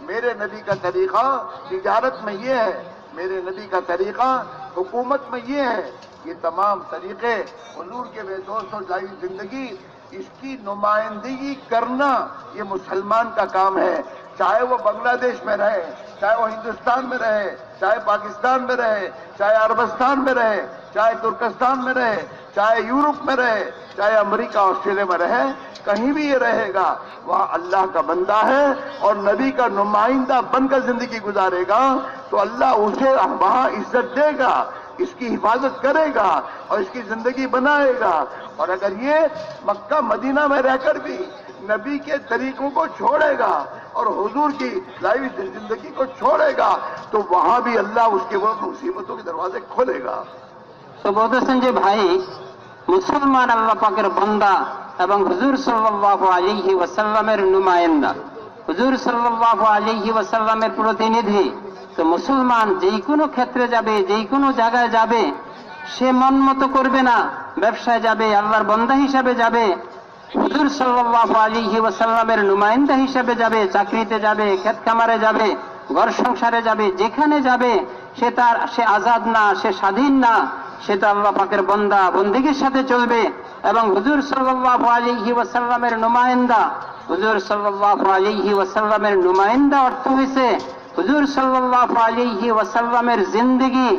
मेरे नबी का तरीका तिजारत में ये है, मेरे नबी का तरीका हुकूमत में ये है। ये तमाम तरीके हुजूर के बेदोस्त और जाहिर जिंदगी, इसकी नुमाइंदगी करना ये मुसलमान का काम है। चाहे वो बांग्लादेश में रहे, चाहे वो हिंदुस्तान में रहे, चाहे पाकिस्तान में रहे, चाहे अरबस्तान में रहे, चाहे तुर्कस्तान में रहे, चाहे यूरोप में रहे, चाहे अमेरिका ऑस्ट्रेलिया में रहे, कहीं भी ये रहेगा, वह अल्लाह का बंदा है और नबी का नुमाइंदा बनकर जिंदगी गुजारेगा, तो अल्लाह उसे वहां इज्जत देगा, इसकी हिफाजत करेगा और इसकी जिंदगी बनाएगा। और अगर ये मक्का मदीना में रहकर भी नबी के तरीकों को छोड़ेगा और हुजूर की लाइव जिंदगी को छोड़ेगा, तो वहां भी अल्लाह उसके वो मुसीबतों के दरवाजे खोलेगा। तो বলতেছেন যে ভাই, মুসলমান আল্লাহ পাকের বান্দা এবং হুজুর সাল্লাল্লাহু আলাইহি ওয়াসাল্লামের নুমায়েন্দা, হুজুর সাল্লাল্লাহু আলাইহি ওয়াসাল্লামের প্রতিনিধি। তো মুসলমান যেই কোনো ক্ষেত্রে যাবে, যেই কোনো জায়গায় যাবে, সে মন মতো করবে না। ব্যবসায় যাবে আল্লাহর বান্দা হিসাবে যাবে, হুজুর সাল্লাল্লাহু আলাইহি ওয়াসাল্লামের নুমায়েন্দা হিসাবে যাবে, চাকরিতে যাবে, ক্ষেত খামারে যাবে, ঘর সংসারে যাবে, যেখানে যাবে সে আজাদ না, সে স্বাধীন না, সে তো আল্লাহ পাকের বান্দা বন্দেগীর সাথে চলবে। এবং হুজুর সাল্লাল্লাহু আলাইহি ওয়াসাল্লামের নুমায়েন্দা, হুজুর সাল্লাল্লাহু আলাইহি ওয়াসাল্লামের নুমায়েন্দা অর্থ হইছে হুজুর সাল্লাল্লাহু আলাইহি ওয়াসাল্লামের জিন্দেগি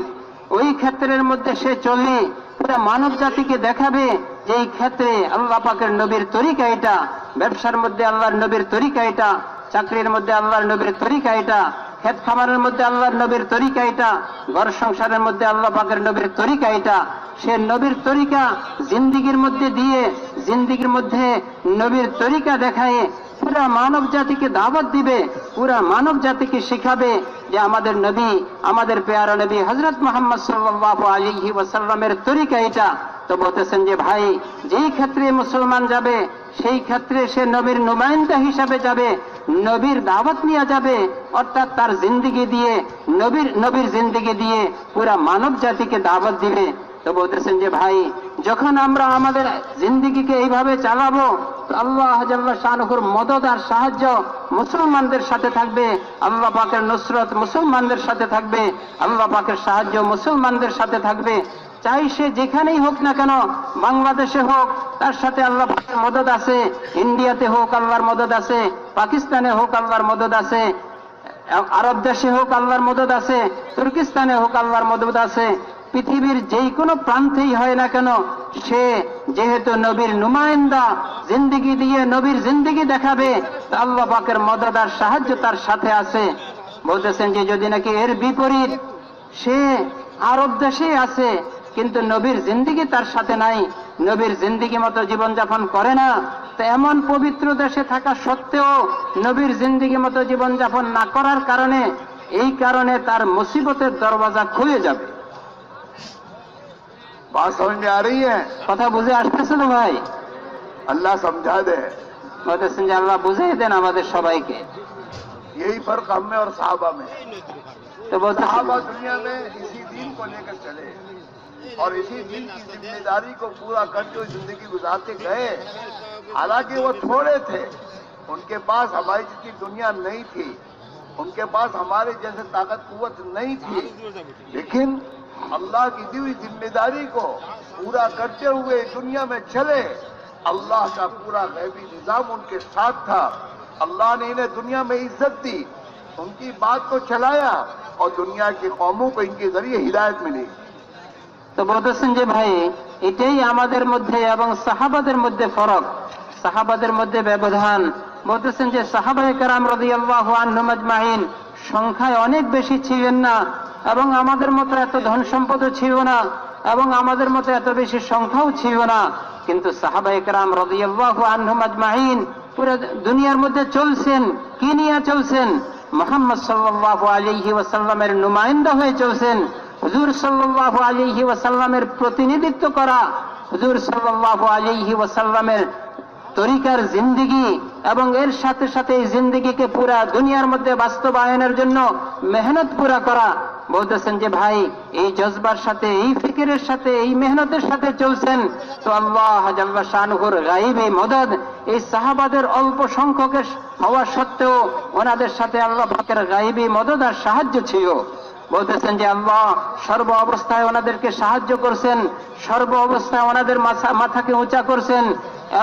ওই ক্ষেত্রের মধ্যে সে চলে পুরো মানব জাতিকে দেখাবে যে এই ক্ষেত্রে আল্লাহ পাকের নবীর তরিকা এটা, ব্যবসার মধ্যে আল্লাহর নবীর তরিকা এটা, চাকরির মধ্যে আল্লাহর নবীর তরিকা এটা, ক্ষেত খামারের মধ্যে আল্লাহর নবীর তরিকা এটা, ঘর সংসারের মধ্যে আল্লাহ পাকের নবীর তরিকা এটা। সে নবীর তরিকা জিন্দিগির মধ্যে দিয়ে, জিন্দিগির মধ্যে নবীর তরিকা দেখায় পুরা মানব জাতিকে দাওয়াত দিবে, পুরা মানব জাতিকে শিখাবে যে আমাদের নবী, আমাদের পেয়ারা নবী হযরত মুহাম্মদ সাল্লাল্লাহু আলাইহি ওয়াসাল্লামের তরিকা এটা। তো বলতেছেন যে ভাই, যেই ক্ষেত্রে মুসলমান যাবে সেই ক্ষেত্রে সে নবীর নুমাইন্দা হিসাবে যাবে, নবীর দাওয়াত নিয়ে যাবে, অর্থাৎ তার জিন্দেগি দিয়ে, নবীর জিন্দেগি দিয়ে পুরা মানব জাতিকে দাওয়াত দিবে। তো বলতেছেন যে ভাই, যখন আমরা আমাদের জিন্দেগিকে এইভাবে চালাবো, তো আল্লাহ জাল্লা শানুহুর মদদ আর সাহায্য মুসলমানদের সাথে থাকবে, আল্লাহ পাকের নুসরত মুসলমানদের সাথে থাকবে, আল্লাহ পাকের সাহায্য মুসলমানদের সাথে থাকবে। চাই সে যেখানেই হোক না কেন, বাংলাদেশে হোক তার সাথে আল্লাহ পাকের মদদ আছে, ইন্ডিয়াতে হোক আল্লাহর মদদ আছে, পাকিস্তানে হোক আল্লাহর মদদ আছে, আরব দেশে হোক আল্লাহর মদদ আছে, তুর্কিস্তানে হোক আল্লাহর মদদ আছে। পৃথিবীর যেই কোনো প্রান্তেই হয় না কেন, সে যেহেতু নবীর নুমায়েন্দা, জিন্দেগি দিয়ে নবীর জিন্দেগি দেখাবে, আল্লাহ পাকের মদদ আর সাহায্য তার সাথে আছে। বলতেছেন যে যদি নাকি এর বিপরীত, সে আরব দেশে আছে কিন্তু নবীর জিন্দেগি তার সাথে নাই, নবীর জিন্দেগি মতো জীবনযাপন করে না, তো এমন পবিত্র দেশে থাকা সত্ত্বেও নবীর জিন্দেগি মতো জীবনযাপন না করার কারণে, এই কারণে তার মুসিবতের দরওয়াজা খুলে যাবে। बात समझ में आ रही है? কথা বুঝে আসতেছে তো ভাই? अल्लाह समझा दे। বলতেছেন যে আল্লাহ বুঝিয়ে দেন আমাদের সবাইকে। यही फर्क हम में और साहबा में। तो साहबा दुनिया में इसी दीन को लेकर चले, और इसी दिल की जिम्मेदारी को पूरा करते हुए जिंदगी गुजारते गए। हालांकि वो थोड़े थे, उनके पास हमारी जितनी दुनिया नहीं थी, उनके पास हमारे जैसे ताकत कुव्वत नहीं थी, लेकिन अल्लाह की दी हुई जिम्मेदारी को पूरा करते हुए दुनिया में चले। अल्लाह का पूरा गैबी निजाम उनके साथ था। अल्लाह ने इन्हें दुनिया में इज्जत दी, उनकी बात को चलाया और दुनिया की कौमों को इनके जरिए हिदायत मिली। তো বলতেছেন যে ভাই, এটাই আমাদের মধ্যে এবং সাহাবাদের মধ্যে ফরক, সাহাবাদের মধ্যে ব্যবধান। বলতেছেন যে সাহাবায়ে কেরাম রাদিয়াল্লাহু আনহুম আজমাইন সংখ্যায় অনেক বেশি ছিলেন না এবং আমাদের মতো এত ধন সম্পদও ছিল না এবং আমাদের মতো এত বেশি সংখ্যাও ছিল না, কিন্তু সাহাবায়ে কেরাম রাদিয়াল্লাহু আনহুম আজমাইন পুরো দুনিয়ার মধ্যে চলছেন। কি নিয়ে চলছেন? মুহাম্মদ সাল্লাল্লাহু আলাইহি ওয়াসাল্লামের নুমাইন্দা হয়ে চলছেন। হুজুর সাল্লাল্লাহু আলাইহি ওয়াসাল্লামের প্রতিনিধিত্ব করা, হুজুর সাল্লাল্লাহু আলাইহি ওয়াসাল্লামের তরিকার জিন্দেগি এবং এর সাথে সাথে এই জিন্দেগিকে পুরা দুনিয়ার মধ্যে বাস্তবায়নের জন্য মেহনত পুরা করা। বলতেছেন যে ভাই, এই জজবার সাথে, এই ফিকিরের সাথে, এই মেহনতের সাথে চলছেন, তো আল্লাহ জাল্লা শানুহুর গায়বী মদদ এই সাহাবাদের অল্প সংখ্যকের হওয়া সত্ত্বেও ওনাদের সাথে আল্লাহ পাকের গায়বী মদদ আর সাহায্য ছিল। বলতেছেন যে আল্লাহ সর্ব অবস্থায় ওনাদেরকে সাহায্য করছেন, সর্ব অবস্থায় ওনাদের মাথাকে উঁচা করছেন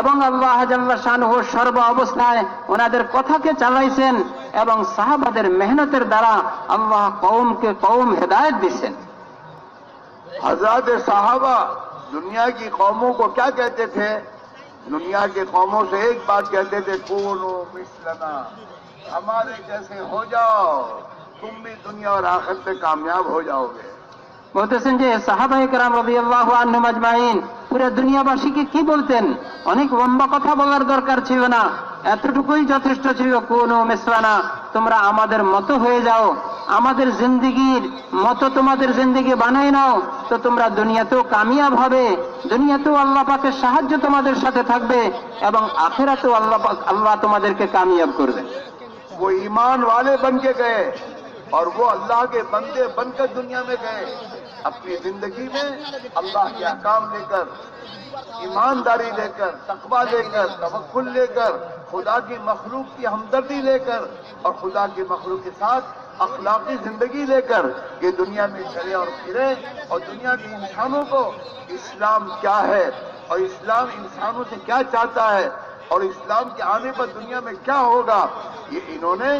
এবং আল্লাহ জাল্লা শানুহু সর্ব অবস্থায় ওনাদের কথাকে চালাইছেন এবং সাহাবাদের মেহনতের দ্বারা আল্লাহ কওমকে কওম হেদায়েত দিচ্ছেন। हज़रत साहबा दुनिया की कौमों को क्या कहते थे? दुनिया के कौमों से एक बात कहते थे, कूनो मिसलना, हमारे जैसे हो जाओ, तुम भी दुनिया और आखिरत में कामयाब हो जाओगे। বলতেছেন যে সাহাবায়ে কেরাম রাদিয়াল্লাহু আনহুম আজমাইন পুরো দুনিয়াবাসীকে কি বলতেন? অনেক লম্বা কথা বলার দরকার ছিল না, এতটুকুই যথেষ্ট ছিল, কোন মিসলানা, তোমরা আমাদের মতো হয়ে যাও, আমাদের জিন্দেগির মতো তোমাদের জিন্দেগি বানাই নাও, তো তোমরা দুনিয়াতেও কামিয়াব হবে, দুনিয়াতেও আল্লাহ পাকের সাহায্য তোমাদের সাথে থাকবে এবং আখিরাতেও আল্লাহ তোমাদেরকে কামিয়াব করবে। वो ईमान वाले बन के गए और वो अल्लाह के बंदे बनकर दुनिया में गए। अपनी जिंदगी में अल्लाह के अहकाम लेकर, ईमानदारी लेकर, तकवा लेकर, तवक्कुल लेकर, खुदा की मखलूक की हमदर्दी लेकर और खुदा की मखलूक के साथ अखलाकी जिंदगी लेकर ये दुनिया में चले और फिरे और दुनिया के इंसानों को इस्लाम क्या है और इस्लाम इंसानों से क्या चाहता है और इस्लाम के आने पर दुनिया में क्या होगा, ये इन्होंने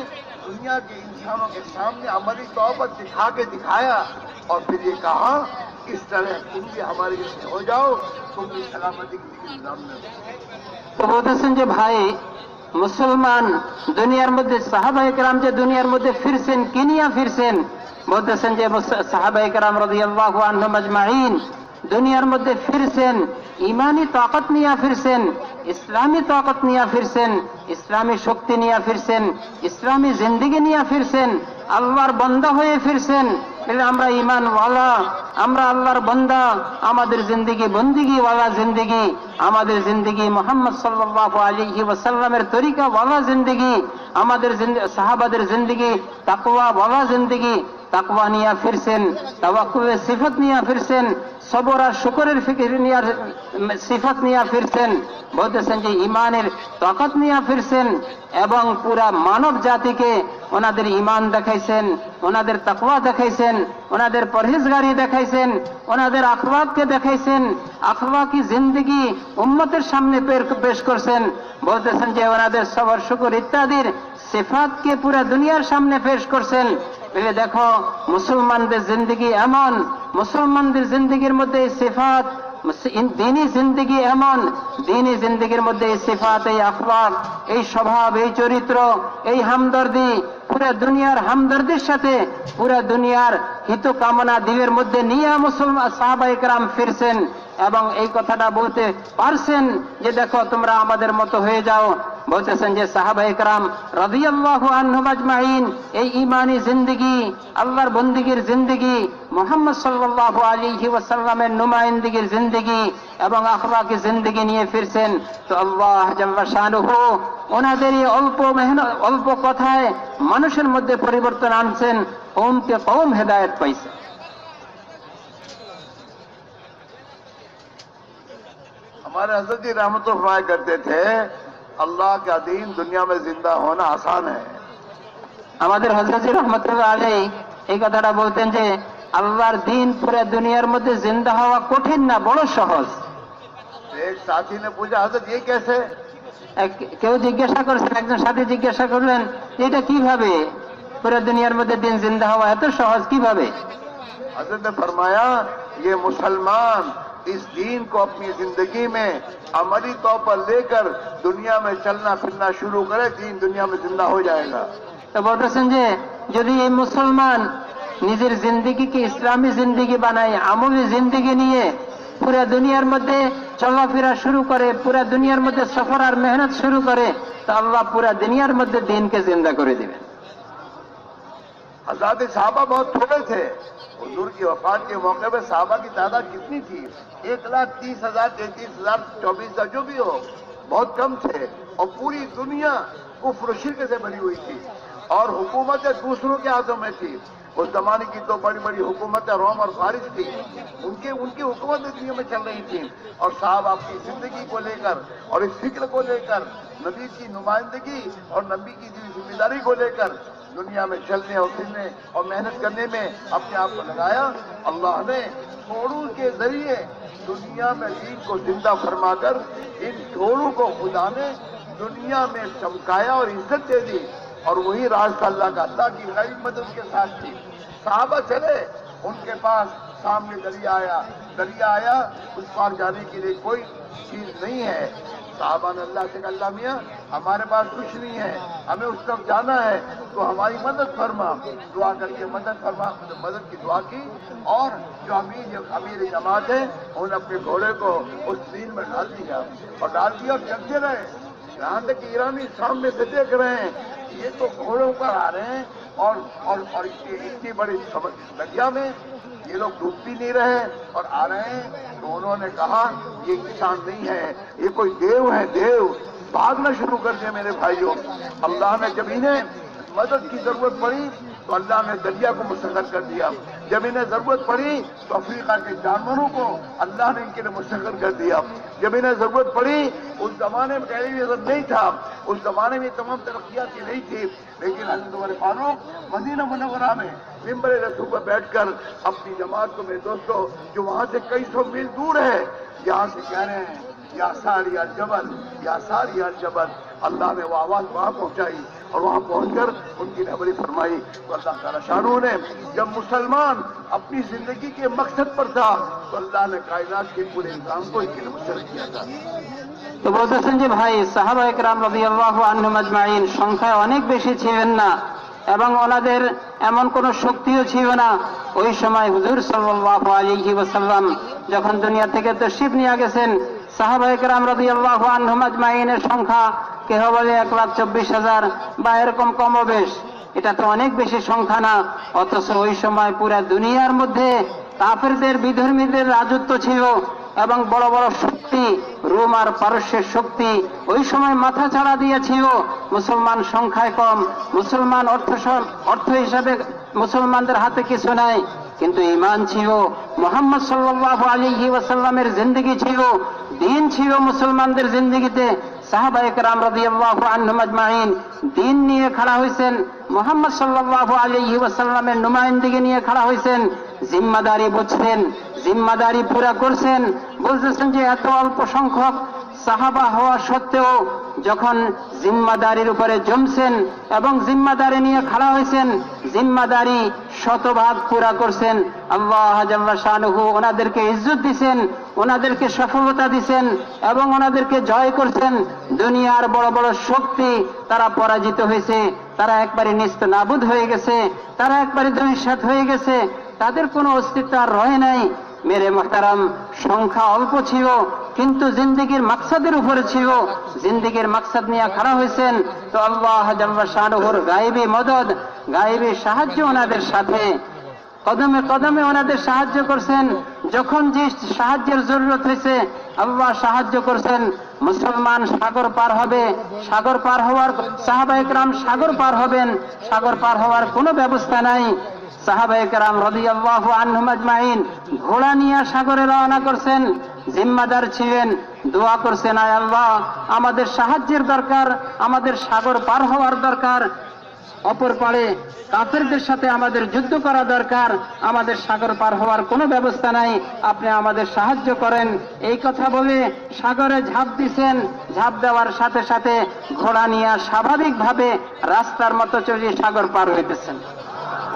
दुनिया के इंसानों के सामने अमली तौर पर दिखा के दिखाया और फिर ये कहा, इस तरह तुम भी हमारे जैसे हो जाओ, तुम भी सलामती की निजाम में। তো বলতেছেন যে ভাই, মুসলমান দুনিয়ার মধ্যে সাহাবায়ে কেরাম যে দুনিয়ার মধ্যে ফিরছেন, কি নিয়ে ফিরছেন? বলতেছেন যে সাহাবায়ে কেরাম রাদিয়াল্লাহু আনহুম আজমাইন দুনিয়ার মধ্যে ফিরছেন ইমানি তাকত নিয়ে ফিরছেন, ইসলামী তাকত নিয়ে ফিরছেন, ইসলামী শক্তি নিয়ে ফিরছেন, ইসলামী জিন্দেগি নিয়ে ফিরছেন, আল্লাহর বান্দা হয়ে ফিরছেন। আমরা ইমান ওয়ালা, আমরা আল্লাহর বান্দা, আমাদের জিন্দেগি বন্দিগি ওয়ালা জিন্দেগি, আমাদের জিন্দেগি মুহাম্মদ সাল্লাল্লাহু আলাইহি ওয়াসাল্লামের তরিকা ওয়ালা জিন্দেগি, আমাদের সাহাবাদের জিন্দেগি তাকওয়া ওয়ালা জিন্দেগি। তাকওয়া নিয়ে ফিরছেন, তাওয়াক্কুলের সিফত নিয়ে ফিরছেন, সবর আর শুকরের ফিকির নিয়ে সিফত নিয়ে ফিরছেন। বলতেছেন যে ইমানের তাকত নিয়ে ফিরছেন এবং পুরা মানব জাতিকে ওনাদের ইমান দেখাইছেন, ওনাদের তাকওয়া দেখাইছেন, ওনাদের পরহেজগারি দেখাইছেন, ওনাদের আখলাককে দেখাইছেন, আখলাকি জিন্দেগি উম্মতের সামনে পেশ করছেন। বলতেছেন যে ওনাদের সবর শুকর ইত্যাদির সিফাতকে পুরা দুনিয়ার সামনে পেশ করছেন। দেখো মুসলমানদের জিন্দেগি এমন, মুসলমানদের জিন্দেগির মধ্যে এই সিফাত, দিনী জিন্দেগি এমন, দিনী জিন্দেগির মধ্যে এই সিফাত, এই আখলাক, এই স্বভাব, এই চরিত্র, এই হামদর্দি, পুরা দুনিয়ার হামদর্দির সাথে পুরা দুনিয়ার হিত কামনা দিলের মধ্যে নিয়ে মুসলমান সাহাবায়ে কেরাম ফিরছেন এবং এই কথাটা বলতে পারছেন যে দেখো তোমরা আমাদের মতো হয়ে যাও। বলতেছেন যে সাহাবায়ে কেরাম রাদিয়াল্লাহু আনহুম আজমাইন এই ঈমানি জিন্দেগি, আল্লাহর বন্দেগীর জিন্দেগি, মুহাম্মদ সাল্লাল্লাহু আলাইহি ওয়াসাল্লামের নুমাইন্দিগির জিন্দেগি এবং আখলাকি জিন্দেগি নিয়ে ফিরছেন। তো আল্লাহ জাল্লা শানুহু ওনাদের এই অল্প কথায় মানুষের মধ্যে পরিবর্তন আনছেন, কওমকে কওম হেদায়েত পাইছে। हमारे हजरत जी रहमतुल्लाह फरमाया करते थे, अल्लाह का दीन दुनिया में जिंदा होना आसान है। আমাদের হযরত রহমাতুল্লাহ আলাইহি এই কথাটা বলতেন যে আল্লাহর দিন পুরো দুনিয়ার মধ্যে জিন্দা হওয়া কঠিন না, বড় সহজ। एक साथी ने पूछा, हजरत ये कैसे? কেউ জিজ্ঞাসা করছেন, একজন সাথী জিজ্ঞাসা করলেন এটা কিভাবে পুরো দুনিয়ার মধ্যে দিন জিন্দা হওয়া এত সহজ কিভাবে? हजरत ने फरमाया, ये मुसलमान इस दीन को अपनी जिंदगी में अमली तौर पर लेकर दुनिया में चलना फिरना शुरू करे, दीन दुनिया में जिंदा हो जाएगा। তো বলতেছেন যে যদি এই মুসলমান নিজের জিন্দেগিকে ইসলামী জিন্দেগি বানায়, আমলি জিন্দেগি নিয়ে পুরা দুনিয়ার মধ্যে চলাফেরা শুরু করে, পুরা দুনিয়ার মধ্যে সফর আর মেহনত শুরু করে, তো আল্লাহ পুরা দুনিয়ার মধ্যে দিনকে জিন্দা করে দিবেন। हज़रात साहबा बहुत थोड़े थे। हुजूर की वफात के मौके पे साहबा की तादाद कितनी थी? 1,30,000, 33,000, 24,000 जो भी हो, बहुत कम थे। और पूरी दुनिया कुफ्र शिर्क से भरी हुई थी और हुकूमतें दूसरों के हाथों में थी। उस जमाने की तो बड़ी बड़ी हुकूमतें रोम और फारिस थी, उनकी हुकूमतें दुनिया में चल रही थी। और साहब अपनी जिंदगी को लेकर और इस फिक्र को लेकर, नबी की नुमाइंदगी और नबी की जिम्मेदारी को लेकर दुनिया में चलने और फिरने और मेहनत करने में अपने आप को लगाया। अल्लाह ने छोड़ू के जरिए दुनिया में दीन को जिंदा फरमाकर इन छोड़ू को खुदा ने दुनिया में चमकाया और इज्जत दे दी। और वही रास्ता अल्लाह का, अल्लाह की गैब मदद के साथ थी। साहबा चले, उनके पास सामने दरिया आया, उस पार जाने के लिए कोई चीज नहीं है। साहबा ने अल्लाह से कहा, अल्लाह मियां हमारे पास कुछ नहीं है, हमें उस तरफ जाना है, तो हमारी मदद फरमा। दुआ करके मदद की दुआ की। और जो अमीर जमात है उन्होंने अपने घोड़े को उस सीन में डाल दिया और चलते रहे। यहाँ तक कि ईरानी सामने से देख रहे हैं, ये तो घोड़ों पर आ रहे हैं और इतनी बड़ी नदिया में ये लोग डूब भी नहीं रहे और आ रहे हैं। तो उन्होंने कहा, ये किसान नहीं है, ये कोई देव है, देव। भागना शुरू कर दिया मेरे भाइयों। अल्लाह ने जब इन्हें मदद की जरूरत पड़ी तो अल्लाह ने दरिया को मुसख्खर कर दिया। जब इन्हें जरूरत पड़ी तो अफ्रीका के जानवरों को अल्लाह ने इनके लिए मुसख्खर कर दिया। जब इन्हें जरूरत पड़ी, उस जमाने में टेलीविजन नहीं था, उस जमाने में तमाम तरक्कियात नहीं थी, लेकिन हज़रत उमर फारूक मदीना मुनव्वरा में मिंबर रसूल पर बैठकर अपनी जमात को, मेरे दोस्तों जो वहां से कई सौ मील दूर है, यहाँ से कह रहे हैं, या सारी अल जबल, या सारी अल जबल। अल्लाह ने वो आवाज वहां पहुंचाई और वहां पहुंचकर उनकी रहबरी फरमाई। तो अल्लाह ताला शानू ने जब मुसलमान अपनी जिंदगी के मकसद पर था तो अल्लाह ने कायनात के पूरे निजाम को इनके लिए मुसख्खर किया था। তো বলতেছেন যে ভাই সাহাবা একরাম রাদিয়াল্লাহু আনহুম আজমাইন সংখ্যায় অনেক বেশি ছিলেন না এবং ওনাদের এমন কোনো শক্তিও ছিল না। ওই সময় হুজুর সাল্লাল্লাহু আলাইহি ওয়াসাল্লাম যখন দুনিয়া থেকে তাশরীফ নিয়ে গেছেন, সাহাবা একরাম রাদিয়াল্লাহু আনহুম আজমাইনের সংখ্যা কেহ বলে 1,24,000 বা এরকম কমবেশ। এটা তো অনেক বেশি সংখ্যা না, অথচ ওই সময় পুরা দুনিয়ার মধ্যে কাফেরদের বিধর্মীদের রাজত্ব ছিল এবং বড় বড় শক্তি, রোম আর পারস্যের শক্তি ওই সময় মাথা ছাড়া দিয়েছিল। মুসলমান সংখ্যায় কম, মুসলমান অর্থ হিসাবে মুসলমানদের হাতে কিছু নাই, কিন্তু ঈমান ছিল, মুহাম্মদ সাল্লাল্লাহু আলাইহি ওয়াসাল্লামের জিন্দেগি ছিল, দিন ছিল মুসলমানদের জিন্দেগিতে। সাহাবায়ে কেরাম রাদিয়াল্লাহু আনহুম আজমাইন দিন নিয়ে খাড়া হয়েছেন, মুহাম্মদ সাল্লাল্লাহু আলাইহি ওয়াসাল্লামের নুমাইন্দিগি নিয়ে খাড়া হয়েছেন, জিম্মাদারি বুঝছেন, জিম্মাদারি পুরা করছেন। বলতেছেন যে এত অল্প সংখ্যক সাহাবা হওয়া সত্ত্বেও যখন জিম্মাদারির উপরে জমছেন এবং জিম্মাদারি নিয়ে খাড়া হয়েছেন, জিম্মাদারি শতভাগ পুরা করছেন। আল্লাহ জাল্লা শানুহু ওনাদেরকে ইজ্জত দিছেন, ওনাদেরকে সফলতা দিছেন এবং ওনাদেরকে জয় করছেন। দুনিয়ার বড় বড় শক্তি তারা পরাজিত হয়েছে, তারা একবারে নিস্তেনাবুদ হয়ে গেছে, তারা একবারে ধূলিসাৎ হয়ে গেছে, তাদের কোনো অস্তিত্ব আর রয়ে নাই। মেরে মুহতারাম, সংখ্যা অল্প ছিল কিন্তু জিন্দেগির মাকসাদের উপরে ছিল, জিন্দেগির মাকসাদ নিয়ে খাড়া হয়েছেন। তো আল্লাহ জাল্লা শানুহুর গায়েবী মদদ, গায়েবী সাহায্য ওনাদের সাথে, কদমে কদমে ওনাদের সাহায্য করছেন। যখন যে সাহায্যের জরুরত হয়েছে আল্লাহ সাহায্য করছেন। মুসলমান সাগর পার হবে, সাগর পার হওয়ার সাহাবায়ে কেরাম সাগর পার হবেন, সাগর পার হওয়ার কোনো ব্যবস্থা নাই। সাহাবায়ে কেরাম রাদিয়াল্লাহু আনহুম আজমাইন ঘোড়া নিয়ে সাগরে রওনা করছেন। জিম্মাদার ছিলেন, দোয়া করছেন, আয় আল্লাহ আমাদের সাহায্যের দরকার, আমাদের সাগর পার হওয়ার দরকার, অপর পারে কাফেরদের সাথে আমাদের যুদ্ধ করা দরকার, আমাদের সাগর পার হওয়ার কোনো ব্যবস্থা নাই, আপনি আমাদের সাহায্য করেন। এই কথা বলে সাগরে ঝাঁপ দিছেন। ঝাঁপ দেওয়ার সাথে সাথে ঘোড়া নিয়ে স্বাভাবিকভাবে রাস্তার মতো চলে সাগর পার হইতেছেন।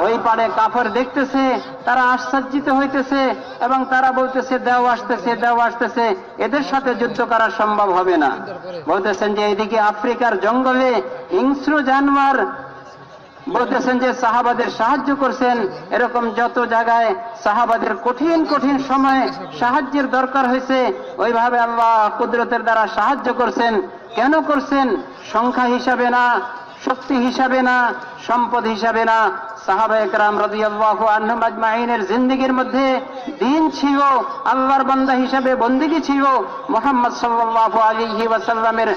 ওই পারে কাফের দেখতেছে, তারা আশ্চর্যিত হইতেছে এবং তারা বলতেছে দেও আসতেছে, দেও আসতেছে, এদের সাথে যুদ্ধ করা সম্ভব হবে না। বলতেছেন যে এইদিকে আফ্রিকার জঙ্গলে হিংস্র জানোয়ার, বলতেছেন যে সাহাবাদের সাহায্য করছেন। এরকম যত জায়গায় সাহাবাদের কঠিন কঠিন সময়ে সাহায্যের দরকার হয়েছে, ওইভাবে আল্লাহ কুদরতের দ্বারা সাহায্য করছেন। কেন করছেন? সংখ্যা হিসাবে না, শক্তি হিসাবে না, সম্পদ হিসাবে না। সাহাবায়ে কেরাম রাদিয়াল্লাহু আনহুম আজমাইনের জিন্দেগীর মধ্যে দ্বীন ছিল, আল্লাহর বান্দা হিসাবে বন্দেগী ছিল, মুহাম্মদ সাল্লাল্লাহু আলাইহি ওয়াসাল্লামের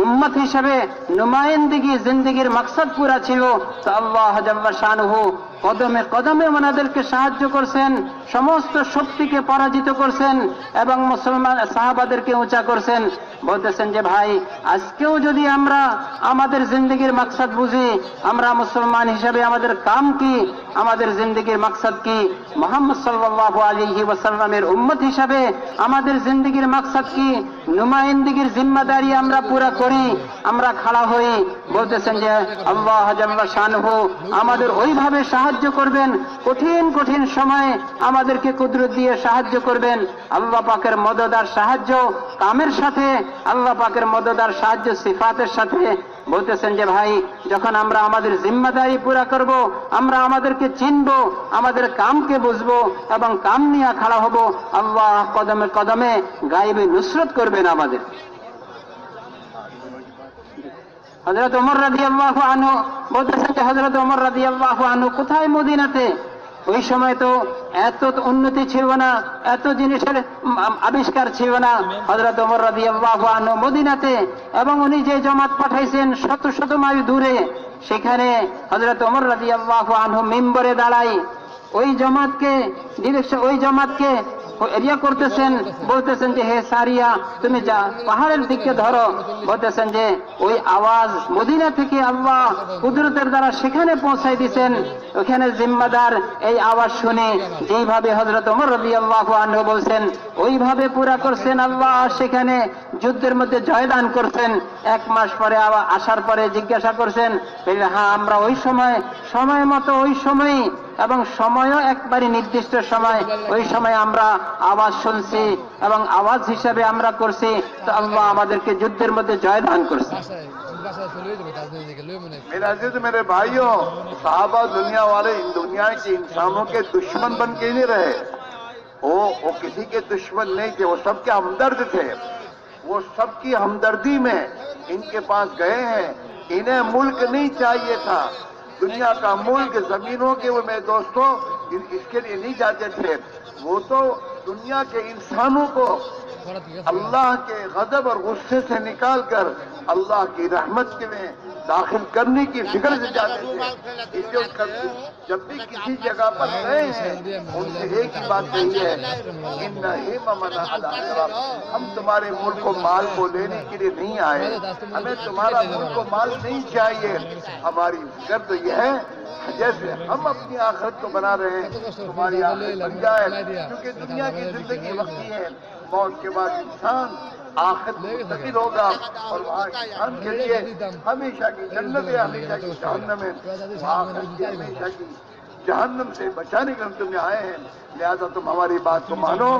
উম্মত হিসাবে নুমায়েন্দিগি জিন্দেগীর মাকসাদ পুরা ছিল। তো আল্লাহ জাল্লা শানুহু কদমে কদমে ওনাদেরকে সাহায্য করছেন, সমস্ত শক্তিকে পরাজিত করছেন এবং মুসলমান সাহাবাদেরকে উঁচা করছেন। বলতেছেন যে ভাই, আজকেও যদি আমরা আমাদের জিন্দেগীর মাকসাদ বুঝি, আমরা মুসলমান হিসাবে আমাদের কাম কি, আমাদের জিন্দেগীর মাকসাদ কি, মুহাম্মদ সাল্লাল্লাহু আলাইহি ওয়াসাল্লামের উম্মত হিসাবে আমাদের জিন্দেগীর মাকসাদ কি, নুমায়েন্দিগির জিম্মাদারি আমরা পুরা করি, আমরা খাড়া হই। বলতেছেন যে আল্লাহ জাল্লা শানুহু আমাদের ওইভাবে সাহায্য করবেন, কঠিন কঠিন সময়ে আমাদেরকে কুদরত দিয়ে সাহায্য করবেন। আল্লাহ পাকের মদদ আর সাহায্য কামের সাথে, আল্লাহ পাকের মদদ আর সাহায্য সিফাতের সাথে। বলতেছেন যে ভাই, যখন আমরা আমাদের জিম্মাদারি পুরা করব, আমরা আমাদেরকে চিনব, আমাদের কামকে বুঝবো এবং কাম নিয়ে খাড়া হব, আল্লাহ কদমে কদমে গায়েবে নুসরত করবেন আমাদের। হযরত ওমর রাদিয়াল্লাহু আনহু বলতেছেন যে হযরত ওমর রাদিয়াল্লাহু আনহু কোথায়? মদিনাতে। ওই সময় তো এত উন্নতি ছিল না, এত জিনিসের আবিষ্কার ছিল না। হযরত ওমর রাদিয়াল্লাহু আনহু মদিনাতে, এবং উনি যে জামাত পাঠাইছেন শত শত মাইল দূরে, সেখানে হযরত ওমর রাদিয়াল্লাহু আনহু মিম্বরে দাঁড়ায় ওই জামাতকে ডিরেকশন, ওই জামাতকে এরিয়া করতেছেন। বলতেছেন যে হে সারিয়া, তুমি যা পাহাড়ের দিকে ধরো। বলতেছেন যে ওই আওয়াজ মদিনা থেকে আল্লাহ কুদরতের দ্বারা সেখানে পৌঁছাই দিয়েছেন। ওখানে জিম্মাদার এই আওয়াজ শুনে যেইভাবে হযরত ওমর রাদিয়াল্লাহু আনহু বলছেন, ওইভাবে পুরা করছেন। আল্লাহ সেখানে যুদ্ধের মধ্যে জয়দান করছেন। 1 মাস পরে আসার পরে জিজ্ঞাসা করছেন, হ্যাঁ আমরা ওই সময় মতো ওই সময়, এবং সময়ও একবারই নির্দিষ্ট সময়, ওই সময় আমরা আওয়াজ শুনছি এবং আওয়াজ হিসাবে আমরা করছি, তো আল্লাহ আমাদেরকে যুদ্ধের মধ্যে জয়দান করছে। मेरे अजीज मेरे भाइयों, साहबा दुनिया वाले इन दुनिया के इंसानों के दुश्मन बन के नहीं रहे। वो किसी के दुश्मन नहीं थे, वो सबके हमदर्द थे। वो सबकी हमदर्दी में इनके पास गए हैं। इन्हें मुल्क नहीं चाहिए था, दुनिया का मुल्क, जमीनों के, वो मेरे दोस्तों इसके लिए नहीं जाते थे। वो तो दुनिया के इंसानों को अल्लाह के गजब और गुस्से से निकालकर अल्लाह की रहमत में दाखिल करने की फिक्र से जाते थे। इसलिए जब भी किसी जगह पर गए हैं, उनसे एक ही बात कही है, हम तुम्हारे मुल्क को माल को लेने के लिए नहीं आए, हमें तुम्हारा मुल्क को माल नहीं चाहिए। हमारी फिक्र तो यह है, जैसे हम अपनी आखिरत को बना रहे हैं, तुम्हारी आखिरत बन जाए। क्योंकि दुनिया की जिंदगी वक्ती है, मौत के बाद इंसान आखिरत मुस्तकिल होगा और वहाँ इंसान के लिए हमेशा की जन्नत है, हमेशा की जहन्नम है। आखिरत की हमेशा की जहन्नम से बचाने के लिए तुम्हें आए हैं। लिहाजा तुम हमारी बात को मानो।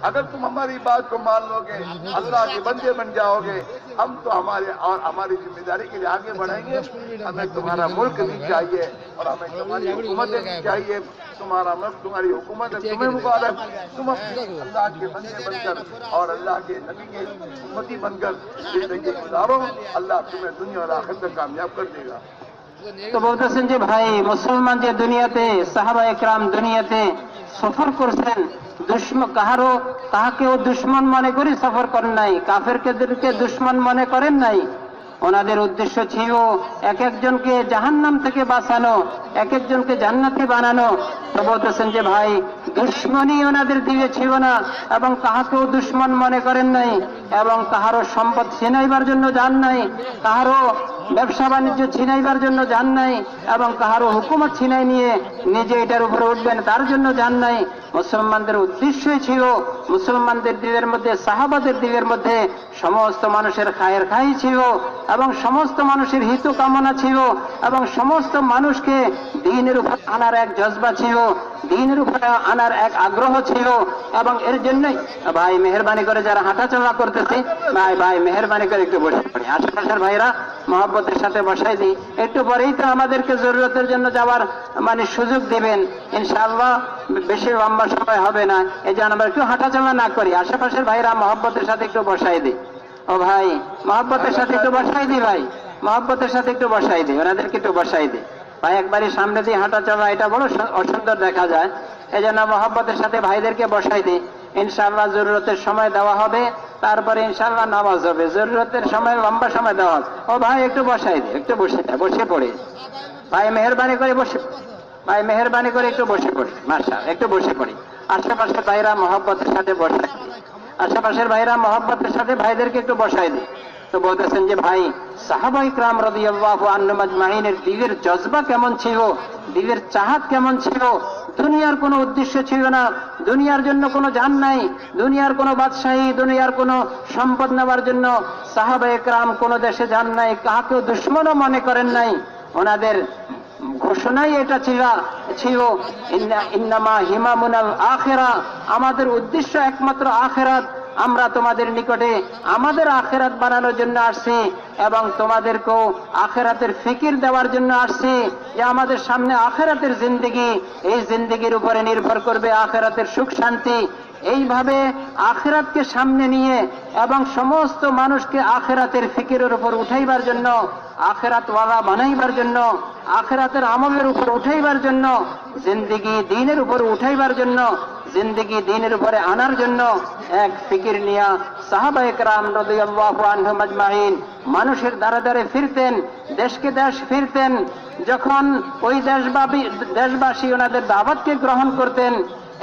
अगर तुम हमारी बात को मान लोगे, अल्लाह के बंदे बन जाओगे, हम तो हमारी जिम्मेदारी के लिए आगे बढ़ेंगे। हमें तुम्हारा मुल्क नहीं चाहिए और हमें तुम्हारी हुकूमत नहीं चाहिए। तुम्हारा मुल्क, तुम्हारी हुकूमत है, तुम्हें मुबारक। तुम अल्लाह के बंदे बनकर और अल्लाह के नबी के उम्मती बनकर जिंदगी गुजारो। अल्लाह तुम्हें दुनिया और आखिरत में कामयाब कर देगा। তো বলতেছেন যে ভাই, মুসলমান যে দুনিয়াতে, সাহাবায়ে কেরাম দুনিয়াতে সফর করছেন, কাহাকেও দুশ্মন মনে করে সফর করেন নাই, কাফেরদেরকে দুশ্মন মনে করেন নাই। ওনাদের উদ্দেশ্য ছিল এক একজনকে জাহান্নাম থেকে বাঁচানো, এক একজনকে জান্নাতি বানানো। তো বলতেছেন যে ভাই দুশ্মনী ওনাদের দিকে ছিল না এবং কাহাকেও দুশ্মন মনে করেন নাই এবং কাহারও সম্পদ ছিনাইবার জন্য যান নাই, কাহারও ব্যবসা বাণিজ্য ছিনাইবার জন্য যান নাই এবং কাহারও হুকুমত ছিনাই নিয়ে নিজে এটার উপরে উঠবেন তার জন্য যান নাই। মুসলমানদের উদ্দেশ্যই ছিল মুসলমানদের দিলের মধ্যে, সাহাবাদের দিলের মধ্যে সমস্ত মানুষের খায়ের খাই ছিল এবং সমস্ত মানুষের হিত কামনা ছিল এবং সমস্ত মানুষকে দ্বীনের উপর আনার এক জজবা ছিল, দ্বীনের উপরে আনার এক আগ্রহ ছিল। এবং এর জন্যই ভাই মেহরবানি করে যারা হাঁটাচলা করতেছে ভাই মেহরবানি করে একটু বসে পড়ি, আশেপাশের ভাইরা মহব্বতের সাথে বসাই দিই, একটু পরেই তো আমাদেরকে জরুরতের জন্য যাওয়ার সুযোগ দিবেন ইনশাআল্লাহ, বেশি লম্বা সময় হবে না, এই জন্য আমরা একটু হাঁটাচলা না করি, আশেপাশের ভাইরা মহব্বতের সাথে একটু বসাই দিই। ও ভাই মহব্বতের সাথে একটু বসাই দিই, ভাই মহব্বতের সাথে একটু বসাই দিই, ওনাদেরকে একটু বসাই দিই। ভাই একবারই সামনে দিয়ে হাঁটা চলা এটা বড় অসুন্দর দেখা যায়, এই জন্য মহব্বতের সাথে ভাইদেরকে বসাই দিই। ইনশাআল্লাহ জরুরতের সময় দেওয়া হবে, তারপরে ইনশাআল্লাহ নামাজ হবে, জরুরতের সময় লম্বা সময় দেওয়া হবে। ও ভাই একটু বসাই দিই, একটু বসে পড়ে ভাই মেহরবানি করে বসে, ভাই মেহরবানি করে একটু বসে পড়ি, মাশাআল্লাহ একটু বসে পড়ি। আশেপাশের ভাইরা মহব্বতের সাথে বসাই, আশেপাশের ভাইরা মহব্বতের সাথে ভাইদেরকে একটু বসাই দিই। তো বলতেছেন যে ভাই সাহাবায়ে কেরাম রাদিয়াল্লাহু আনহুম আজমাইনের দিলের জজবা কেমন ছিল, দিলের চাহাত কেমন ছিল। দুনিয়ার কোনো উদ্দেশ্য ছিল না, দুনিয়ার জন্য কোনো জান নাই, দুনিয়ার কোনো বাদশাহী, দুনিয়ার কোনো সম্পদ নেওয়ার জন্য সাহাবায়ে কেরাম কোনো দেশে যান নাই, কাহাকেও দুশমনও মনে করেন নাই। ওনাদের ঘোষণাই এটা ছিল ইন্নামা হিমামুনাল আখিরা, আমাদের উদ্দেশ্য একমাত্র আখিরাত, আমরা তোমাদের নিকটে আমাদের আখিরাত বানানোর জন্য আসছি এবং তোমাদেরকেও আখিরাতের ফিকির দেওয়ার জন্য আসছি, যে আমাদের সামনে আখিরাতের জিন্দেগি, এই জিন্দেগির উপরে নির্ভর করবে আখিরাতের সুখ শান্তি। এইভাবে আখিরাতকে সামনে নিয়ে এবং সমস্ত মানুষকে আখিরাতের ফিকিরের উপর উঠাইবার জন্য, আখিরাতওয়ালা বানাইবার জন্য, আখিরাতের আমলের উপর উঠাইবার জন্য, জিন্দেগি দ্বীনের উপর উঠাইবার জন্য, জিন্দেগি দ্বীনের উপরে আনার জন্য এক ফিকির নিয়া সাহাবায়ে কেরাম রাদিয়াল্লাহু আনহুম আজমাইন মানুষের দ্বারে দ্বারে ফিরতেন, দেশকে দেশ ফিরতেন। যখন ওই দেশবাসী ওনাদের দাওয়াতকে গ্রহণ করতেন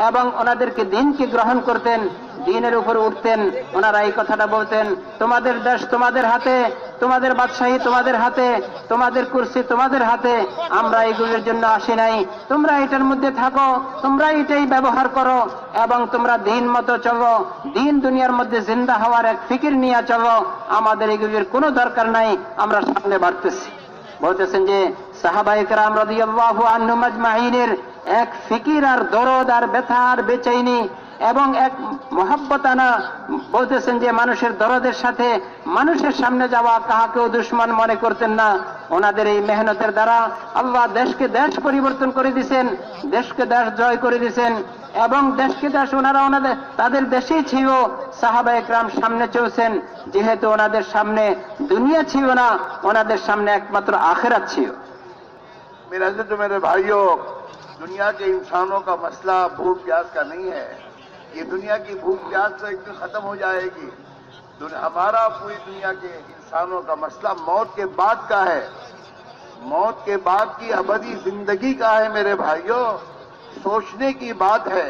এবং ওনাদেরকে দ্বীনকে গ্রহণ করতেন, দ্বীনের উপর উঠতেন, ওনারা এই কথাটা বলতেন, তোমাদের দেশ তোমাদের হাতে, তোমাদের বাদশাহী তোমাদের হাতে, তোমাদের কুরসি তোমাদের হাতে, আমরা এগুলোর জন্য আসি নাই, তোমরা এটার মধ্যে থাকো, তোমরা এটাই ব্যবহার করো এবং তোমরা দ্বীন মতো চলো, দ্বীন দুনিয়ার মধ্যে জিন্দা হওয়ার এক ফিকির নিয়ে চলো, আমাদের এগুলির কোনো দরকার নাই, আমরা সামনে বাড়তেছি। বলতেছেন যে সাহাবায়ে কেরাম রাদিয়াল্লাহু আনহুম আজমাইনের এক ফিকির আর দরদ আর ব্যথা আর বেচৈনি এবং এক মহব্বত আনা, বলতেছেন যে মানুষের দরদের সাথে মানুষের সামনে যাওয়া, কাহাকেও দুশমন মনে করতেন না। ওনাদের এই মেহনতের দ্বারা আল্লাহ দেশকে দেশ পরিবর্তন করে দিয়েছেন, দেশকে দেশ জয় করে দিয়েছেন এবং দেশকে দেশ ওনারা তাদের দেশেই ছিল। সাহাবায়ে কেরাম সামনে চলছেন, যেহেতু ওনাদের সামনে দুনিয়া ছিল না, ওনাদের সামনে একমাত্র আখিরাত ছিল। मेरे अज़ीज़ मेरे भाइयों, दुनिया के इंसानों का मसला भूख प्यास का नहीं है, ये दुनिया की भूख प्यास तो एक दिन खत्म हो जाएगी। हमारा पूरी दुनिया के इंसानों का मसला मौत के बाद का है, मौत के बाद की अबदी जिंदगी का है। मेरे भाइयों, सोचने की बात है।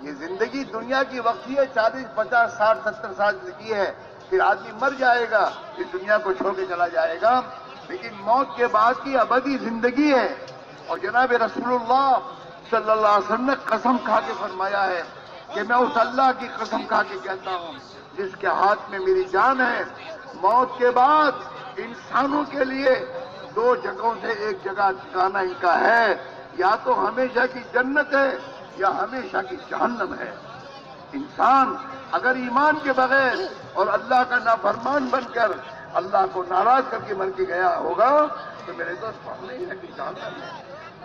ये जिंदगी दुनिया की वक्ती है, 40, 50, 60, 70 साल जिंदगी है, फिर आदमी मर जाएगा, इस दुनिया को छोड़ के चला जाएगा। लेकिन मौत के बाद की अबदी जिंदगी है। और जनाब रसूलुल्लाह सल्लल्लाहु अलैहि वसल्लम ने कसम खा के फरमाया है कि मैं उस अल्लाह की कसम खा के कहता हूं जिसके हाथ में मेरी जान है, मौत के बाद इंसानों के लिए दो जगहों से एक जगह ठिकाना इनका है, या तो हमेशा की जन्नत है या हमेशा की जहन्नम है। इंसान अगर ईमान के बगैर और अल्लाह का नाफरमान बनकर अल्लाह को नाराज करके मर के गया होगा तो मेरे दोस्त हमेशा की जहन्नम है।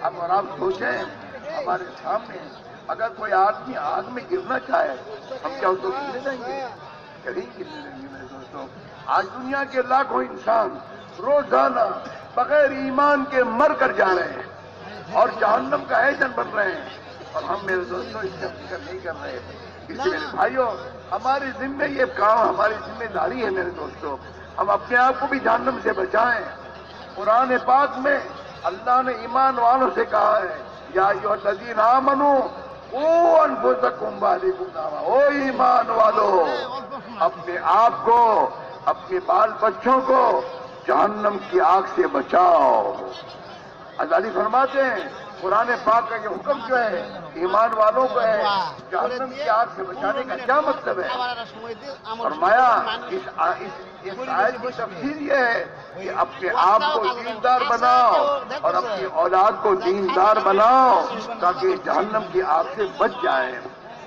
अब और आप सोचें, हमारे सामने अगर कोई आदमी आग में गिरना चाहे, हम क्या उसको गिरने देंगे? कहीं गिरने देंगे? मेरे दोस्तों, आज दुनिया के लाखों इंसान रोजाना बगैर ईमान के मर कर जा रहे हैं और जहन्नम का एजेंट बन रहे हैं, और हम मेरे दोस्तों इसका फिक्र नहीं कर रहे। इसलिए मेरे भाइयों, हमारी जिम्मे ये काम, हमारी जिम्मेदारी है मेरे दोस्तों, हम अपने आप को भी जहन्नम से बचाएं। कुरान पाक में अल्लाह ने ईमान वालों से कहा है या अय्युहल्लज़ीना आमनू ओ अनफुसकुम व अहलीकुम नारा, ओ ईमान वालो अपने आप को अपने बाल बच्चों को जहन्नम की आग से बचाओ। अल्लाह फरमाते हैं कुरान पाक का ये हुक्म जो है ईमान वालों को है, जहन्नम की आग से बचाने का क्या मतलब है? फरमाया इस आयत की तफसीर ये है कि अपने आप को दीनदार बनाओ और अपनी औलाद को दीनदार बनाओ ताकि जहन्नम की आग से बच जाए।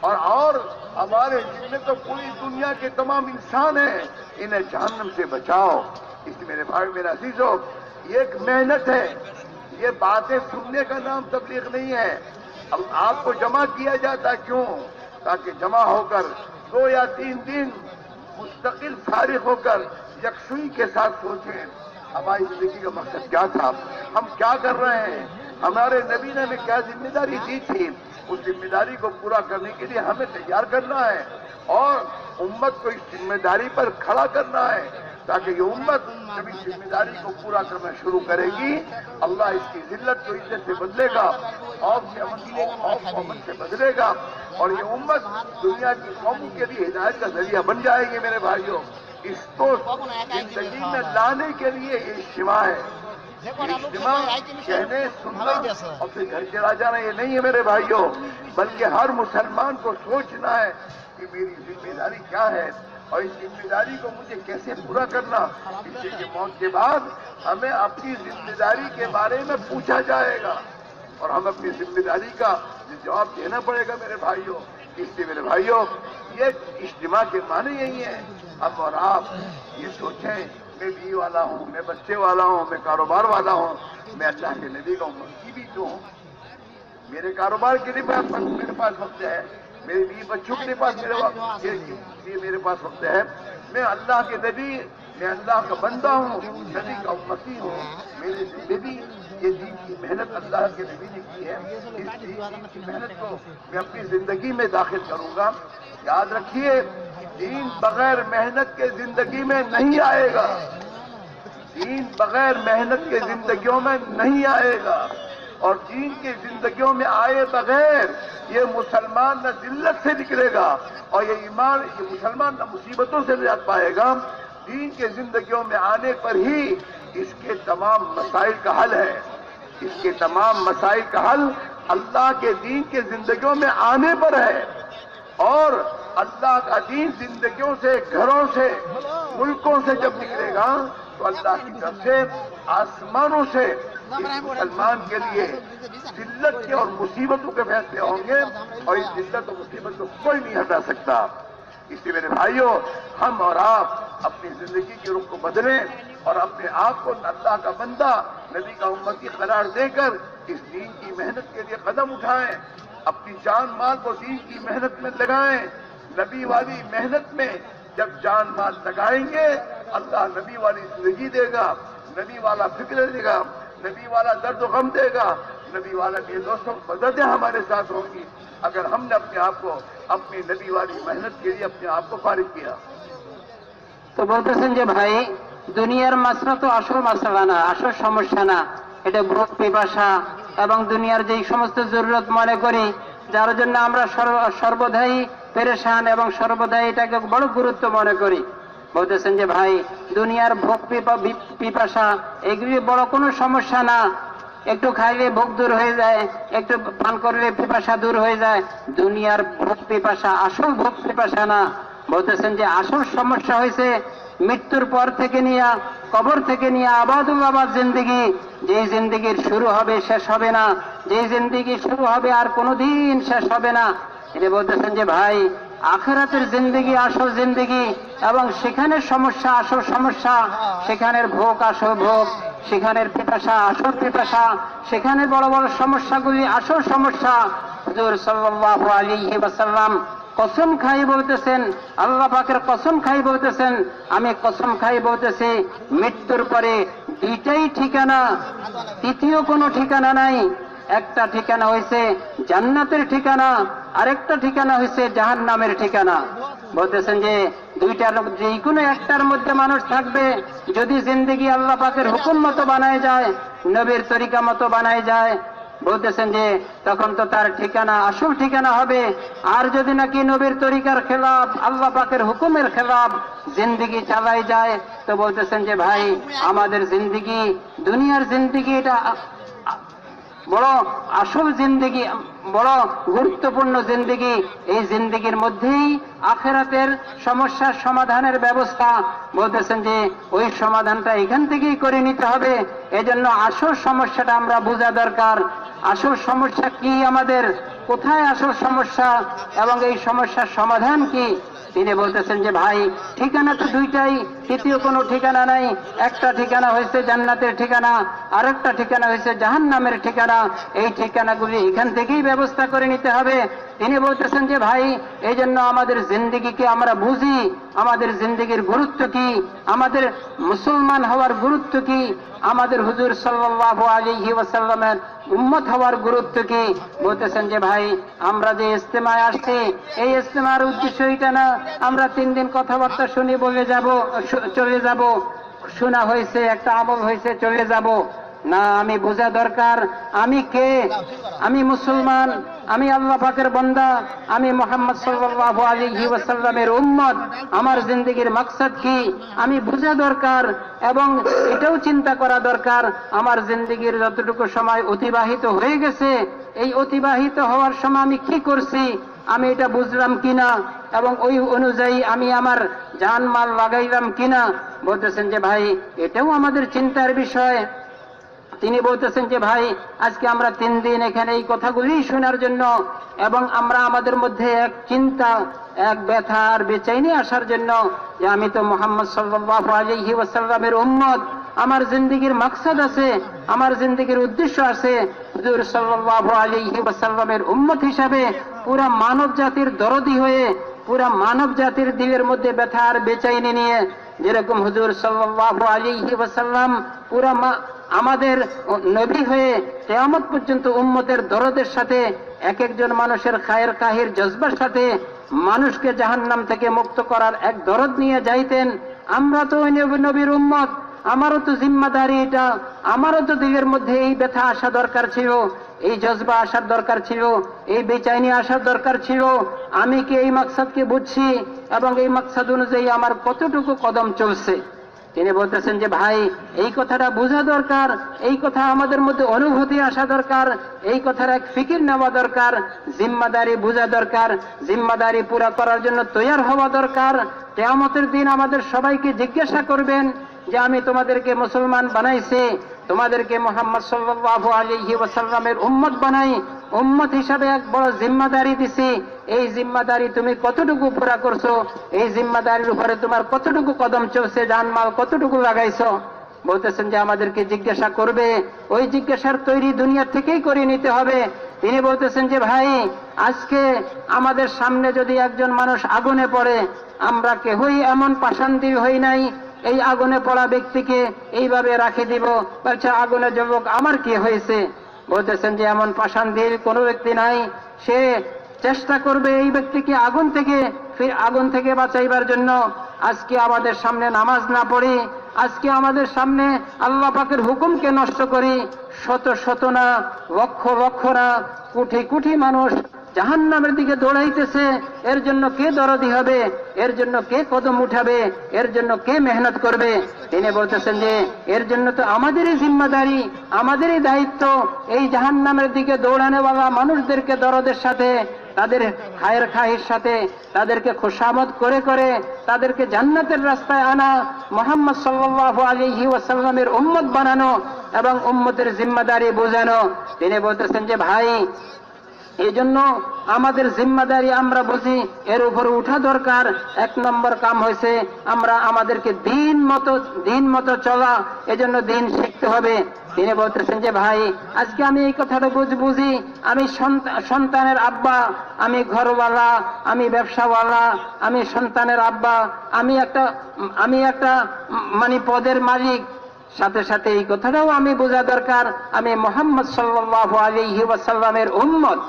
और हमारे जितने तो पूरी दुनिया के तमाम इंसान हैं, इन्हें जहन्नम से बचाओ। इसलिए मेरे भाई मेरे अजीजों, ये एक मेहनत है, ये बातें सुनने का नाम तबलीग नहीं है। अब आपको जमा किया जाता क्यों? ताकि जमा होकर 2 या 3 दिन मुस्तकिल फारिग होकर यकसुई के साथ सोचें हमारी जिंदगी का मकसद क्या था, हम क्या कर रहे हैं, हमारे नबी ने हमें क्या जिम्मेदारी दी थी, उस जिम्मेदारी को पूरा करने के लिए हमें तैयार करना है और उम्मत को इस जिम्मेदारी पर खड़ा करना है ताकि ये उम्मत जब इस जिम्मेदारी को पूरा करना शुरू करेगी, अल्लाह इसकी जिल्लत को इज्जत से बदलेगा, खौफ अमन से बदलेगा और ये उम्मत दुनिया की कौमों के लिए हिदायत का जरिया बन जाएगी। मेरे भाइयों, इसको जिंदगी में लाने के लिए ये इज्तिमा है। इज्तिमा कहने सुनना और फिर घर चला जाना ये नहीं है मेरे भाइयों, बल्कि हर मुसलमान को सोचना है कि मेरी जिम्मेदारी क्या है और इस जिम्मेदारी को मुझे कैसे पूरा करना। इसलिए मौत के बाद हमें अपनी जिम्मेदारी के बारे में पूछा जाएगा और हम अपनी जिम्मेदारी का जवाब देना पड़ेगा मेरे भाइयों। इसलिए मेरे भाइयों, ये इज्तिमा के माने यही है, हम और आप ये सोचें मैं बीवी वाला हूँ, मैं बच्चे वाला हूँ, मैं कारोबार वाला हूँ, मैं अल्लाह के नबी का उम्मती भी तो हूँ। मेरे कारोबार के लिए मेरे पास वक्त है, मेरे बीवी बच्चों के पास मेरे पास वक्त है। मैं अल्लाह के नबी, मैं अल्लाह का बंदा हूँ, नबी का उम्मती हूँ। मेरे जिंदगी ये दीन की मेहनत अल्लाह के नबी ने की है, इस दीन की मेहनत को मैं अपनी जिंदगी में दाखिल करूंगा। याद रखिए, दीन बगैर मेहनत के जिंदगी में नहीं आएगा, दीन बगैर मेहनत के जिंदगियों में नहीं आएगा और दीन की जिंदगियों में आए बगैर ये मुसलमान न जिल्लत से निकलेगा और ये मुसलमान न मुसीबतों से निजात पाएगा। दीन के जिंदगियों में आने पर ही इसके तमाम मसाइल का हल है। इसके तमाम मसाइल का हल अल्लाह के दीन के जिंदगियों में आने पर है और अल्लाह का दीन जिंदगियों से, घरों से, मुल्कों से जब निकलेगा तो अल्लाह की तरफ से आसमानों से मुसलमान के लिए जिल्लत के और मुसीबतों के फैसले होंगे और इस जिल्लत और मुसीबत को कोई नहीं हटा सकता। इसलिए मेरे भाइयों, हम और आप अपनी जिंदगी के रुख को बदलें और अपने आप को अल्लाह का बंदा, नबी का उम्मती करार देकर इस दीन की मेहनत के लिए कदम उठाएं, अपनी जान माल को दीन की मेहनत में लगाएं। नबी वाली मेहनत में जब जान माल लगाएंगे, अल्लाह नबी वाली जिंदगी देगा, नबी वाला फिक्र देगा, नबी वाला दर्द गम देगा, नबी वाला ये दोस्तों मददें हमारे साथ होंगी अगर हमने अपने आप को अपनी नबी वाली मेहनत के लिए अपने आप को फारिग किया। তো বলতেছেন যে ভাই, দুনিয়ার মাসলা তো আসল মাসলা না, আসল সমস্যা না, এটা ভোগ পিপাসা এবং দুনিয়ার যেই সমস্ত জরুরত মনে করি যার জন্য আমরা সর্বদাই পেরেশান এবং সর্বদাই এটাকে বড় গুরুত্ব মনে করি। বলতেছেন যে ভাই, দুনিয়ার ভোগ পিপাসা এগুলি বড় কোনো সমস্যা না, একটু খাইলে ভোগ দূর হয়ে যায়, একটু পান করলে পিপাসা দূর হয়ে যায়। দুনিয়ার ভোগ পিপাসা আসল ভোগ পিপাসা না। বলতেছেন যে আসল সমস্যা হয়েছে মৃত্যুর পর থেকে নিয়ে, কবর থেকে নিয়ে আবাদুল আবাদ জিন্দেগি, যেই জিন্দেগির শুরু হবে শেষ হবে না, যেই জিন্দেগি শুরু হবে আর কোনোদিন শেষ হবে না। এটা বলতেছেন যে ভাই, আখিরাতের জিন্দেগি আসল জিন্দেগি এবং সেখানের সমস্যা আসল সমস্যা, সেখানের ভোগ আসল ভোগ, সেখানের পিপাসা আসল পিপাসা, সেখানে বড় বড় সমস্যাগুলি আসল সমস্যা। হুজুর সাল্লাল্লাহু আলাইহি ওয়াসাল্লাম কসম খাই বলতেছেন, আল্লাহ পাকের কসম খাই বলতেছেন, আমি কসম খাই বলতেছি মৃত্যুর পরে দুইটাই ঠিকানা, তৃতীয় কোনো ঠিকানা নাই। একটা ঠিকানা হয়েছে জান্নাতের ঠিকানা, আরেকটা ঠিকানা হয়েছে জাহান্নামের ঠিকানা। বলতেছেন যে দুইটার যে কোনো একটার মধ্যে মানুষ থাকবে যদি জিন্দেগি আল্লাহ পাকের হুকুম মতো বানায় যায়, নবীর তরিকা মতো বানায় যায়, বলতেছেন যে তখন তো তার ঠিকানা আসল ঠিকানা হবে। আর যদি নাকি নবীর তরিকার খেলাফ, আল্লাহ পাকের হুকুমের খেলাফ জিন্দেগি চালাই যায়, তো বলতেছেন যে ভাই আমাদের জিন্দেগি, দুনিয়ার জিন্দেগি এটা বড় আসল জিন্দেগি, বড় গুরুত্বপূর্ণ জিন্দেগি। এই জিন্দেগির মধ্যেই আখিরাতের সমস্যার সমাধানের ব্যবস্থা। বলতেছেন যে ওই সমাধানটা এখান থেকেই করে নিতে হবে। এজন্য আসল সমস্যাটা আমরা বোঝা দরকার। আসল সমস্যা কি, আমাদের কোথায় আসল সমস্যা এবং এই সমস্যার সমাধান কি। তিনি বলতেছেন যে ভাই ঠিকানা তো দুইটাই, তৃতীয় কোনো ঠিকানা নাই। একটা ঠিকানা হয়েছে জান্নাতের ঠিকানা, আর একটা ঠিকানা হয়েছে জাহান্নামের ঠিকানা। এই ঠিকানাগুলি এখান থেকেই ব্যবস্থা করে নিতে হবে। তিনি বলতেছেন যে ভাই এই জন্য আমাদের জিন্দেগিকে আমরা বুঝি, আমাদের জিন্দেগির গুরুত্ব কি, আমাদের মুসলমান হওয়ার গুরুত্ব কি, আমাদের হুজুর সাল্লাল্লাহু আলাইহি ওয়াসাল্লামের উম্মত হওয়ার গুরুত্ব কি। বলতেছেন যে ভাই আমরা যে ইজতেমায় আসছি, এই ইজতেমার উদ্দেশ্য এটা না আমরা 3 দিন কথাবার্তা শুনি বলে চলে যাব, শোনা হয়েছে একটা আমল হয়েছে চলে যাব না। আমি বোঝা দরকার আমি কে, আমি মুসলমান, আমি আল্লাহ পাকের বান্দা, আমি মুহাম্মদ সাল্লাল্লাহু আলাইহি ওয়াসাল্লামের উম্মত। আমার জিন্দেগির মাকসাদ কি আমি বোঝা দরকার, এবং এটাও চিন্তা করা দরকার আমার জিন্দেগির যতটুকু সময় অতিবাহিত হয়ে গেছে, এই অতিবাহিত হওয়ার সময় আমি কি করছি আমি এটা বুঝলাম কিনা, এবং ওই অনুযায়ী আমি আমার জানমাল লাগাইলাম কিনা। বলতেছেন যে ভাই এটাও আমাদের চিন্তার বিষয়। তিনি বলতেছেন যে ভাই আজকে আমরা 3 দিন এখানে এই কথাগুলি শোনার জন্য, এবং আমরা আমাদের মধ্যে এক চিন্তা, এক ব্যথা আর বেচাইনি আসার জন্য যে আমি তো মুহাম্মদ সাল্লাল্লাহু আলাইহি ওয়াসাল্লামের উম্মত, আমার জিন্দেগির মাকসাদ আছে, আমার জিন্দেগির উদ্দেশ্য আছে হুজুর সাল্লাল্লাহু আলাইহি ওয়াসাল্লামের উম্মত হিসাবে পুরা মানব জাতির দরদি হয়ে, পুরা মানব জাতির দিলের মধ্যে ব্যথা আর বেচাইনি নিয়ে, যেরকম হুজুর সাল্লাল্লাহু আলাইহি ওয়াসাল্লাম পুরা আমাদের নবী হয়ে কিয়ামত পর্যন্ত উম্মতের দরদের সাথে এক একজন মানুষের খায়ের কাহির জজবার সাথে মানুষকে জাহান্নাম থেকে মুক্ত করার এক দরদ নিয়ে যাইতেন। আমরা তো ওই নবীর উম্মত, আমারও তো জিম্মাদারি এটা, আমারও তো দিলের মধ্যে এই ব্যথা আসা দরকার ছিল, এই জজবা আসার দরকার ছিল, এই বেচাইনি আসার দরকার ছিল। আমি কি এই মাকসাদকে বুঝছি এবং এই মাকসাদ অনুযায়ী আমার কতটুকু কদম চলছে। তিনি বলতেছেন যে ভাই এই কথাটা বোঝা দরকার, এই কথা আমাদের মধ্যে অনুভূতি আসা দরকার, এই কথার এক ফিকির নেওয়া দরকার, জিম্মাদারি বোঝা দরকার, জিম্মাদারি পুরা করার জন্য তৈয়ার হওয়া দরকার। কিয়ামতের দিন আমাদের সবাইকে জিজ্ঞাসা করবেন যে আমি তোমাদেরকে মুসলমান বানাইছি, তোমাদেরকে মুহাম্মদ সাল্লাল্লাহু আলাইহি ওয়াসাল্লামের উম্মত বানাই, উম্মত হিসাবে এক বড় জিম্মাদারি দিছি, এই জিম্মাদারি তুমি কতটুকু পুরা করছো, এই জিম্মাদারির উপরে তোমার কতটুকু কদম চলছে, জানমাল কতটুকু লাগাইছো। বলতেছেন যে আমাদেরকে জিজ্ঞাসা করবে, ওই জিজ্ঞাসার তৈরি দুনিয়া থেকেই করে নিতে হবে। তিনি বলতেছেন যে ভাই আজকে আমাদের সামনে যদি একজন মানুষ আগুনে পড়ে, আমরা কেহই এমন পাষাণদীর হই নাই এই আগুনে পড়া ব্যক্তিকে এইভাবে রাখে দিব, বলছে আগুনে যুবক আমার কি হয়েছে। বলতেছেন যে এমন পাষাণদীর কোনো ব্যক্তি নাই, সে চেষ্টা করবে এই ব্যক্তিকে আগুন থেকে বাঁচাইবার জন্য। আজকে আমাদের সামনে নামাজ না পড়ি, আজকে আমাদের সামনে আল্লাহ পাকের হুকুমকে নষ্ট করি, শত শত না লক্ষ লক্ষ না কোটি কোটি মানুষ জাহান্নামের দিকে দৌড়াইতেছে, এর জন্য কে দরদি হবে, এর জন্য কে কদম উঠাবে, এর জন্য কে মেহনত করবে। তিনি বলতেছেন যে এর জন্য তো আমাদেরই জিম্মাদারি, আমাদেরই দায়িত্ব এই জাহান্নামের দিকে দৌড়ানোওয়ালা মানুষদেরকে দরদের সাথে, তাদের খায়ের খাহির সাথে তাদেরকে খুশামদ করে করে তাদেরকে জান্নাতের রাস্তায় আনা, মুহাম্মদ সাল্লাল্লাহু আলাইহি ওয়াসাল্লামের উম্মত বানানো এবং উম্মতের জিম্মাদারি বোঝানো। তিনি বলতেছেন যে ভাই এই জন্য আমাদের জিম্মাদারি আমরা বুঝি, এর উপরে উঠা দরকার। 1 নম্বর কাম হয়েছে আমরা আমাদেরকে দিন মতো চলা, এজন্য দিন শিখতে হবে। তিনি বলতেছেন যে ভাই আজকে আমি এই কথাটা বুঝি, আমি সন্তানের আব্বা, আমি ঘরওয়ালা, আমি ব্যবসাওয়ালা, আমি সন্তানের আব্বা, আমি একটা মানে পদের মালিক, সাথে সাথে এই কথাটাও আমি বোঝা দরকার আমি মুহাম্মদ সাল্লাল্লাহু আলাইহি ওয়াসাল্লামের উম্মত।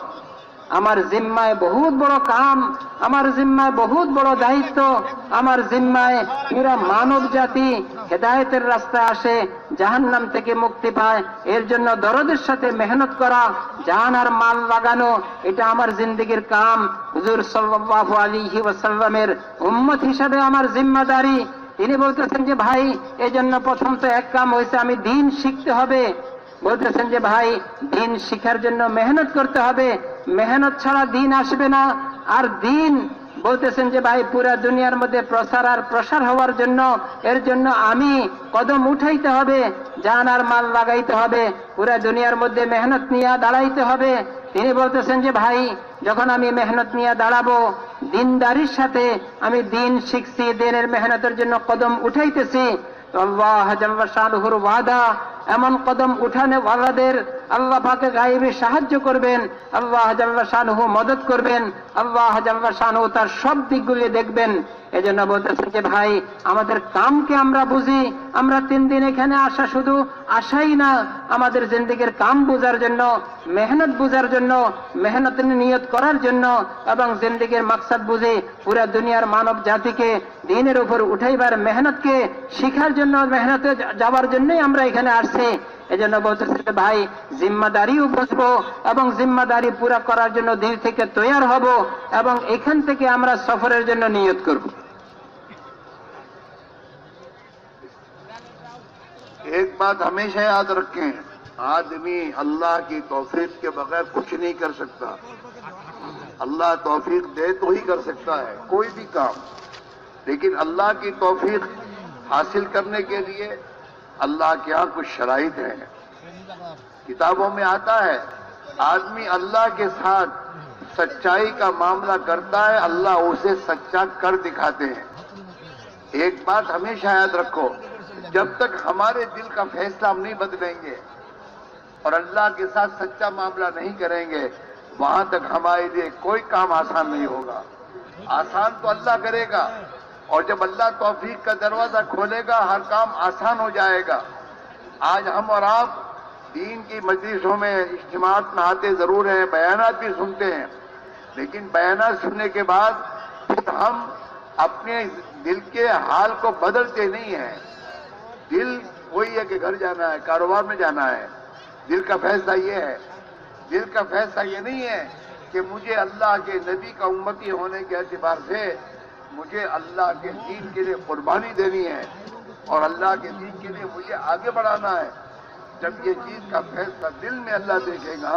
আমার জিম্মায় বহুত বড় কাম, আমার জিম্মায় বহুত বড় দায়িত্ব, আমার জিম্মায় পুরা মানব জাতি হেদায়েতের রাস্তায় আসে, জাহান্নাম থেকে মুক্তি পায়। এর জন্য দরদের সাথে মেহনত করা, জান আর মাল লাগানো, এটা আমার জিন্দেগির কাম। হুজুর সাল্লাল্লাহু আলাইহি ওয়াসাল্লামের উম্মত হিসাবে আমার জিম্মাদারি। তিনি বলতেছেন যে ভাই, এজন্য প্রথম তো এক কাম হয়েছে, আমি দ্বীন শিখতে হবে। বলতেছেন যে ভাই, দ্বীন শিখার জন্য মেহনত করতে হবে, মেহনত ছাড়া দ্বীন আসবে না। আর দ্বীন বলতেছেন যে ভাই, পুরা দুনিয়ার মধ্যে প্রসার আর প্রসার হওয়ার জন্য, এর জন্য আমি কদম উঠাইতে হবে, জান আর মাল লাগাইতে হবে, পুরা দুনিয়ার মধ্যে মেহনত নিয়ে দাঁড়াইতে হবে। তিনি বলতেছেন যে ভাই, যখন আমি মেহনত নিয়ে দাঁড়াবো, দিনদারির সাথে আমি দ্বীন শিখছি, দ্বীনের মেহনতের জন্য কদম উঠাইতেছি, তো আল্লাহ জাল্লা শানুহুর ওয়াদা, এমন কদম উঠানে ওয়ালাদের আল্লাহ পাকে গায়েবে সাহায্য করবেন, আল্লাহ জাল্লা শানুহু মদত করবেন, আল্লাহ জাল্লা শানুহু তার সব দিকগুলি দেখবেন। এজন্য বলতেছেন যে ভাই, আমাদের কামকে আমরা বুঝি। আমরা 3 দিন এখানে আসা শুধু আসাই না, আমাদের জিন্দেগির কাম বোঝার জন্য, মেহনত বোঝার জন্য, মেহনতের নিয়ত করার জন্য, এবং জিন্দেগির মাকসাদ বুঝে পুরা দুনিয়ার মানব জাতিকে দ্বীনের উপর উঠাইবার মেহনতকে শিখার জন্য, মেহনতে যাওয়ার জন্যই আমরা এখানে আসছি। এজন্য বলতেছে যে ভাই, জিম্মাদারিও বুঝবো এবং জিম্মাদারি পুরা করার জন্য দিল থেকে তৈয়ার হব, এবং এখান থেকে আমরা সফরের জন্য নিয়ত করব। एक बात हमेशा याद रखें, आदमी अल्लाह की तौफीक के बगैर कुछ नहीं कर सकता। अल्लाह तौफीक दे तो ही कर सकता है कोई भी काम, लेकिन अल्लाह की तौफीक हासिल करने के लिए अल्लाह के यहाँ कुछ शराइत हैं। किताबों में आता है, आदमी अल्लाह के साथ सच्चाई का मामला करता है, अल्लाह उसे सच्चा कर दिखाते हैं। एक बात हमेशा याद रखो, जब तक हमारे दिल का फैसला हम नहीं बदलेंगे और अल्लाह के साथ सच्चा मामला नहीं करेंगे, वहां तक हमारे लिए कोई काम आसान नहीं होगा। आसान तो अल्लाह करेगा, और जब अल्लाह तौफीक का दरवाजा खोलेगा, हर काम आसान हो जाएगा। आज हम और आप दीन की मजलिसों में, इज्तिमात में आते जरूर हैं, बयानात भी सुनते हैं, लेकिन बयानात सुनने के बाद फिर हम अपने दिल के हाल को बदलते नहीं हैं। दिल वही है कि घर जाना है, कारोबार में जाना है। दिल का फैसला ये है, दिल का फैसला ये नहीं है कि मुझे अल्लाह के नबी का उम्मती होने के एतबार से मुझे अल्लाह के दीन के लिए कुर्बानी देनी है और अल्लाह के दीन के लिए मुझे आगे बढ़ाना है। जब ये चीज का फैसला दिल में अल्लाह देखेगा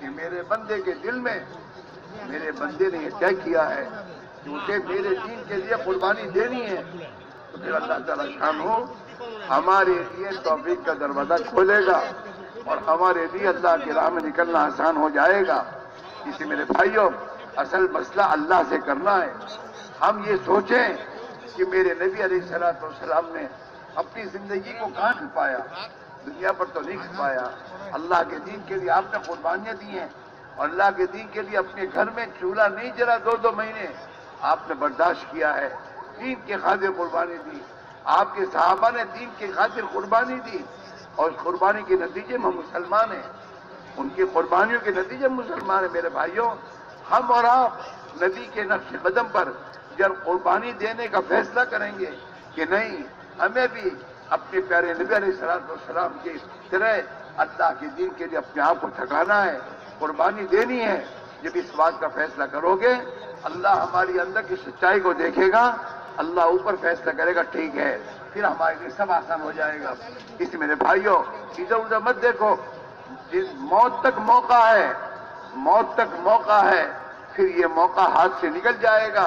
कि मेरे बंदे के दिल में मेरे बंदे ने यह तय किया है कि उसे मेरे दीन के लिए कुर्बानी देनी है, तो फिर अल्लाह ताला शान हो हमारे लिए तौफीक का दरवाजा खोलेगा और हमारे लिए अल्लाह की राह में निकलना आसान हो जाएगा। इसी मेरे भाइयों, असल मसला अल्लाह से करना है। हम ये सोचें कि मेरे नबी अलैहिस्सलाम ने अपनी जिंदगी को कहाँ छुपाया, दुनिया पर तो नहीं छुपाया। अल्लाह के दीन के लिए आपने कुर्बानियां दी हैं, और अल्लाह के दीन के लिए अपने घर में चूल्हा नहीं जला 2-2 महीने आपने बर्दाश्त किया है, दीन के खातिर कुर्बानी दी। आपके सहाबा ने दीन के खातिर कुर्बानी दी, और उस कुर्बानी के नतीजे में हम मुसलमान हैं, उनकी कुर्बानियों के नतीजे में मुसलमान हैं। मेरे भाइयों, हम और आप नबी के नक्श कदम पर जब कुर्बानी देने का फैसला करेंगे कि नहीं, हमें भी अपने प्यारे नबी अलैहिस्सलाम की तरह अल्लाह के दीन के लिए अपने आप को थकाना है, कुर्बानी देनी है, जब इस बात का फैसला करोगे, अल्लाह हमारी अंदर की सच्चाई को देखेगा, अल्लाह ऊपर फैसला करेगा, ठीक है, फिर हमारे लिए सब आसान हो जाएगा। इसलिए मेरे भाइयों, इधर उधर मत देखो, मौत तक मौका है, मौत तक मौका है, फिर ये मौका हाथ से निकल जाएगा,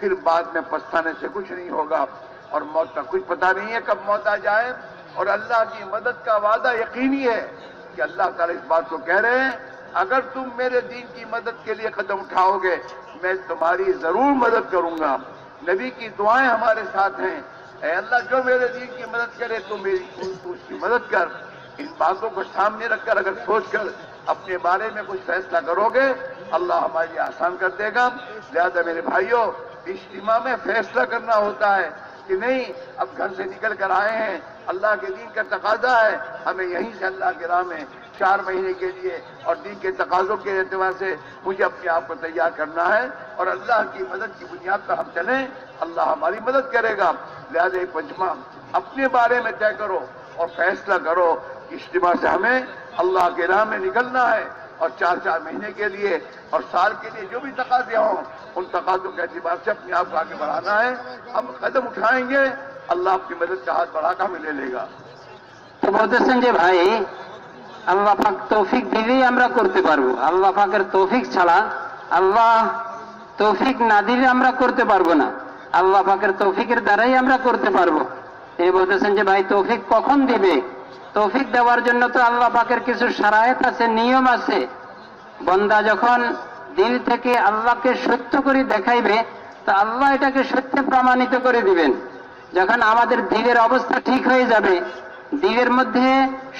फिर बाद में पछताने से कुछ नहीं होगा। और मौत का कुछ पता नहीं है कब मौत आ जाए, और अल्लाह की मदद का वादा यकीनी है कि अल्लाह ताला इस बात को कह रहे हैं, अगर तुम मेरे दीन की मदद के लिए कदम उठाओगे, मैं तुम्हारी जरूर मदद करूंगा। नबी की दुआएं हमारे साथ हैं, ऐ अल्लाह जो मेरे दीन की मदद करे तो उसकी मदद कर। इन बातों को सामने रखकर अगर सोचकर अपने बारे में कुछ फैसला करोगे, अल्लाह हमारे लिए आसान कर देगा। लिहाजा मेरे भाइयों, इज्तिमा में फैसला करना होता है कि नहीं, अब घर से निकल कर आए हैं, अल्लाह के दीन का तकाजा है, हमें यहीं से अल्लाह के राह में 4 महीने के लिए और दीन के तकाजों के एतबार से मुझे अपने आप को तैयार करना है, और अल्लाह की मदद की बुनियाद पर हम चलें, अल्लाह हमारी मदद करेगा। लिहाजा एक मजमा अपने बारे में तय करो और फैसला करो कि इज्तिमा से हमें अल्लाह के राह में निकलना है और 4-4 महीने के लिए और साल के लिए जो भी तकाजे हों उन तकाजों के एतबार से अपने आप को आगे बढ़ाना है। हम कदम उठाएंगे, अल्लाह अपनी मदद का हाथ बढ़ाकर हमें ले लेगा। তো বলতেছেন যে ভাই আল্লাহ পাক তৌফিক দিলেই আমরা করতে পারবো, আল্লাহ পাকের তৌফিক ছাড়া, আল্লাহ তৌফিক না দিলে আমরা করতে পারবো না, আল্লাহ পাকের তৌফিকের দ্বারাই আমরা করতে পারবো। তিনি বলতেছেন যে ভাই তৌফিক কখন দিবে? তৌফিক দেওয়ার জন্য তো আল্লাহ পাকের কিছু শারায়েত আছে, নিয়ম আছে। বান্দা যখন দিল থেকে আল্লাহকে সত্য করে দেখাইবে তা আল্লাহ এটাকে সত্য প্রমাণিত করে দিবেন। যখন আমাদের দিলের অবস্থা ঠিক হয়ে যাবে, দিলের মধ্যে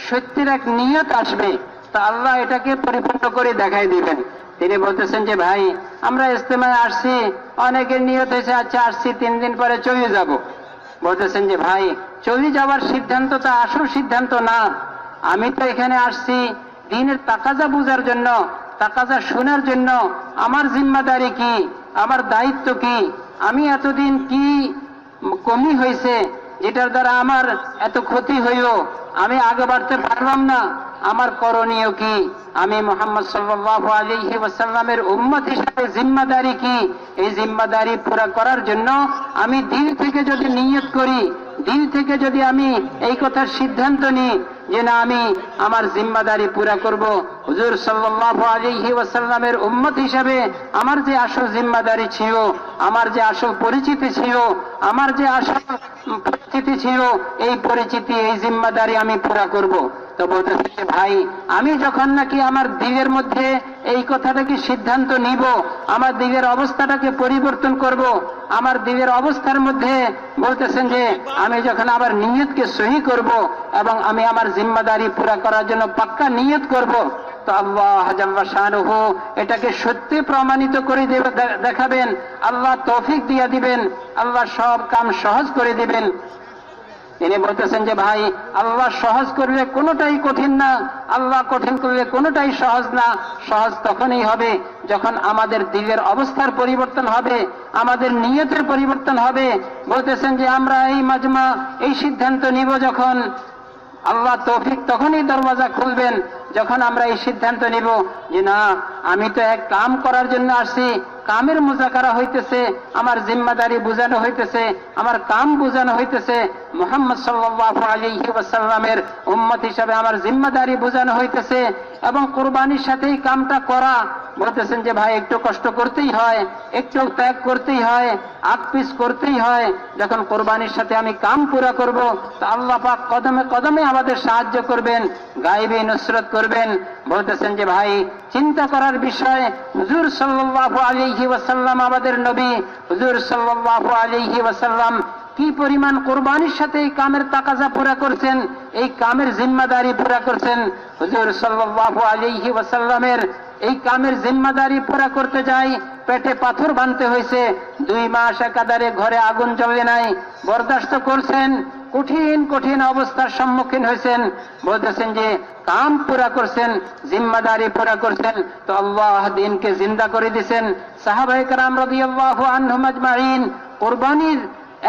সত্যের এক নিয়ত আসবে, তা আল্লাহ এটাকে পরিপূর্ণ করে দেখাই দিবেন। তিনি বলতেছেন যে ভাই আমরা ইজতেমায় আসছি, অনেকের নিয়ত হয়েছে আচ্ছা আসছি 3 দিন পরে চলে যাব। বলতেছেন যে ভাই চলে যাওয়ার সিদ্ধান্ত তো আসল সিদ্ধান্ত না। আমি তো এখানে আসছি দিনের তাকাজা বোঝার জন্য, তাকাজা শোনার জন্য। আমার জিম্মাদারি কি, আমার দায়িত্ব কি, আমি এতদিন কি কমি হয়েছে যেটার দ্বারা আমার এত ক্ষতি হইল, আমি আগে বাড়তে পারলাম না, আমার করণীয় কি, আমি মুহাম্মদ সাল্লাল্লাহু আলাইহি ওয়াসাল্লামের উম্মত হিসেবে জিম্মাদারি কি, এই জিম্মাদারি পুরা করার জন্য আমি দিল থেকে যদি নিয়ত করি, দিল থেকে যদি আমি এই কথার সিদ্ধান্ত নিই যে না আমি আমার জিম্মাদারি পুরা করব, হুজুর সাল্লাল্লাহু আলাইহি ওয়াসাল্লামের উম্মত হিসেবে আমার যে আসল জিম্মাদারি ছিল, আমার যে আসল পরিচিতি ছিল, আমার যে আসল পরিচিতি ছিল, এই পরিচিতি এই জিম্মাদারি আমি পুরা করব। তো বলতেছে যে ভাই আমি যখন নাকি আমার দিলের মধ্যে এই কথাটাকে সিদ্ধান্ত নিব, আমার দিলের অবস্থাটাকে পরিবর্তন করব, আমার দিলের অবস্থার মধ্যে বলতেছেন যে আমি যখন আবার নিয়তকে সহি করব এবং আমি আমার জিম্মাদারি পুরা করার জন্য পাক্কা নিয়ত করব, তো আল্লাহ জাল্লা শানুহু এটাকে সত্যি প্রমাণিত করে দেখাবেন, আল্লাহ তৌফিক দিয়ে দিবেন, আল্লাহ সব কাম সহজ করে দিবেন। তিনি বলতেছেন যে ভাই আল্লাহ সহজ করলে কোনোটাই কঠিন না, আল্লাহ কঠিন করলে কোনোটাই সহজ না। সহজ তখনই হবে যখন আমাদের দিলের অবস্থার পরিবর্তন হবে, আমাদের নিয়তের পরিবর্তন হবে। বলতেছেন যে আমরা এই মাজমা এই সিদ্ধান্ত নিব যখন, আল্লাহ তৌফিক তখনই দরওয়াজা খুলবেন যখন আমরা এই সিদ্ধান্ত নিব যে না আমি তো এক কাম করার জন্য আসছি, কামের মুজাকারা হইতেছে, আমার জিম্মাদারি বোঝানো হইতেছে, আমার কাম বোঝানো হইতেছে, মুহাম্মদ সাল্লাল্লাহু আলাইহি ওয়াসাল্লামের উম্মত হিসাবে আমার জিম্মাদারি বোঝানো হইতেছে এবং কুরবানির সাথে এই কামটা করা। বলতেছেন যে ভাই একটু কষ্ট করতেই হয়, একটু ত্যাগ করতেই হয়, আকপিস করতেই হয়। যখন কুরবানির সাথে আমি কাম পুরা করব তো আল্লাহ পাক কদমে কদমে আমাদের সাহায্য করবেন, গায়েবী নুসরত করবেন। বলতেছেন যে ভাই চিন্তা করার বিষয়, হুজুর সাল্লাল্লাহু আলাইহি ওয়াসাল্লাম আমাদের নবী, হুজুর সাল্লাল্লাহু আলাইহি ওয়াসাল্লাম কি পরিমাণ কুরবানির সাথে এই কামের তাকাজা পুরা করছেন, এই কামের জিম্মাদারি পুরা করছেন। হুজুর সাল্লাল্লাহু আলাইহি ওয়াসাল্লামের এই কামের জিম্মাদারি পুরা করতে যাই পেটে পাথর বাঁধতে হয়েছে, 2 মাস একাধারে ঘরে আগুন জ্বলে নাই, বরদাস্ত করছেন, কঠিন কঠিন অবস্থার সম্মুখীন হয়েছেন। বলতেছেন যে কাম পুরা করছেন, জিম্মাদারি পুরা করছেন, তো আল্লাহ দিনকে জিন্দা করে দিয়েছেন। সাহাবায়ে কেরাম রাদিয়াল্লাহু আনহুম আজমাইন কুরবানির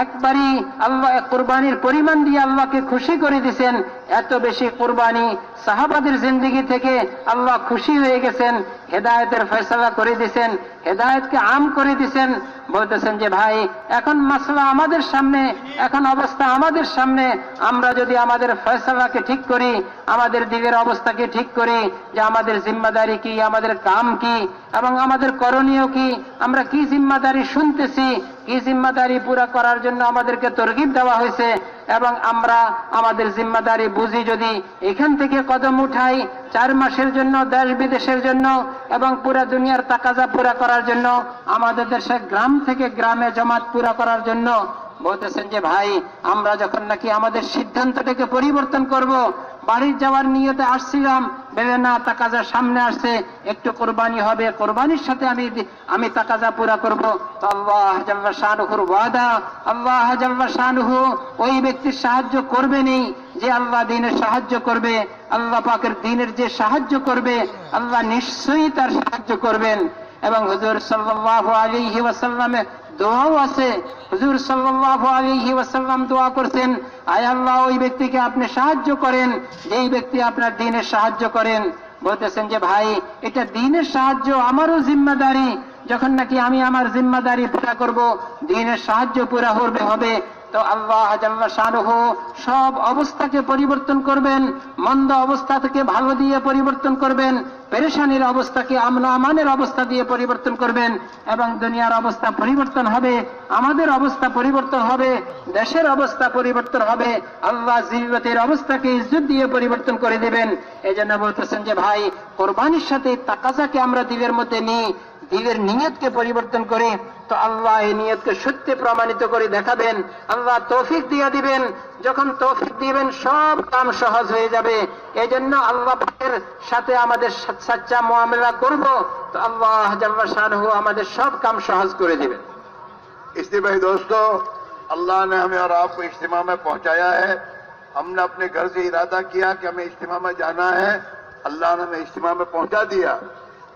একবারই আল্লাহ কুরবানির পরিমাণ দিয়ে আল্লাহকে খুশি করে দিয়েছেন। এত বেশি কুরবানি সাহাবাদের জিন্দেগি থেকে আল্লাহ খুশি হয়ে গেছেন, হেদায়েতের ফয়সালা করে দিয়েছেন, হেদায়েতকে আম করে দিয়েছেন। বলতেছেন যে ভাই এখন মাসলা আমাদের সামনে, এখন অবস্থা আমাদের সামনে, আমরা যদি আমাদের ফয়সালাকে ঠিক করি, আমাদের দিলের অবস্থাকে ঠিক করি যে আমাদের জিম্মাদারি কি, আমাদের কাম কি এবং আমাদের করণীয় কি, আমরা কি জিম্মাদারি শুনতেছি, কি জিম্মাদারি পুরা করার জন্য আমাদেরকে তরগিব দেওয়া হয়েছে এবং আমরা আমাদের জিম্মাদারি বুঝি, যদি এখান থেকে কদম উঠাই 4 মাসের জন্য দেশ বিদেশের জন্য এবং পুরা দুনিয়ার তাকাজা পুরা করার জন্য, আমাদের দেশে গ্রাম থেকে গ্রামে জামাত পুরা করার জন্য। বলতেছেন যে ভাই আমরা যখন নাকি আমাদের সিদ্ধান্তটাকে পরিবর্তন করব, বাড়ির যাওয়ার নিয়তে আসছিলাম, ভেবে না তাকাজা সামনে আসছে, একটু কোরবানি হবে, কোরবানির সাথে আমি তাকাজা পুরা করব, তো আল্লাহ জাল্লা শানুহুর ওয়াদা, আল্লাহ জাল্লা শানুহু ওই ব্যক্তির সাহায্য করবেনই যে আল্লাহ দ্বীনের সাহায্য করবে। আল্লাহ পাকের দ্বীনের যে সাহায্য করবে আল্লাহ নিশ্চয়ই তার সাহায্য করবেন। এবং হুজুর সাল্লাল্লাহু আলাইহি ওয়াসাল্লামের দোয়াও আছে। হুজুর সাল্লাল্লাহু আলাইহি ওয়াসাল্লাম দোয়া করতেন, আয় আল্লাহ ওই ব্যক্তিকে আপনি সাহায্য করেন যেই ব্যক্তি আপনার দ্বীনের সাহায্য করেন। বলতেছেন যে ভাই এটা দ্বীনের সাহায্য আমারও জিম্মাদারি, যখন নাকি আমি আমার জিম্মাদারি পুরা করব, দ্বীনের সাহায্য পুরা হবে তো আল্লাহ জাল্লা শানুহু সব অবস্থাকে পরিবর্তন করবেন, মন্দ অবস্থা থেকে ভালো দিয়ে পরিবর্তন করবেন, পেরেশানির অবস্থাকে আমন আমানের অবস্থা দিয়ে পরিবর্তন করবেন, এবং দুনিয়ার অবস্থা পরিবর্তন হবে, আমাদের অবস্থা পরিবর্তন হবে, দেশের অবস্থা পরিবর্তন হবে, আল্লাহ জিল্লতের অবস্থাকে ইজ্জত দিয়ে পরিবর্তন করে দিবেন। এই জন্য বলতেছেন যে ভাই কোরবানির সাথে তাকাজাকে আমরা দিলের মধ্যে নিই, দিলের নিয়তকে পরিবর্তন করে, তো আল্লাহ এই নিয়তকে সত্যি প্রমাণিত করে দেখাবেন, আল্লাহ তৌফিক দিয়ে দিবেন। যখন তৌফিক দিবেন সব কাম সহজ হয়ে যাবে। এই জন্য আল্লাহ পাকের সাথে আমাদের সচ্চা মুআমালা করব, তো আল্লাহ জাল্লা শানুহু আমাদের সব কাম সহজ করে দিবেন। इसलिए भाई दोस्तों, अल्लाह ने हमें और आपको इज्तिमा में पहुंचाया है। हमने अपने घर से इरादा किया कि हमें इज्तिमा में जाना है, अल्लाह ने हमें इज्तिमा में पहुंचा दिया।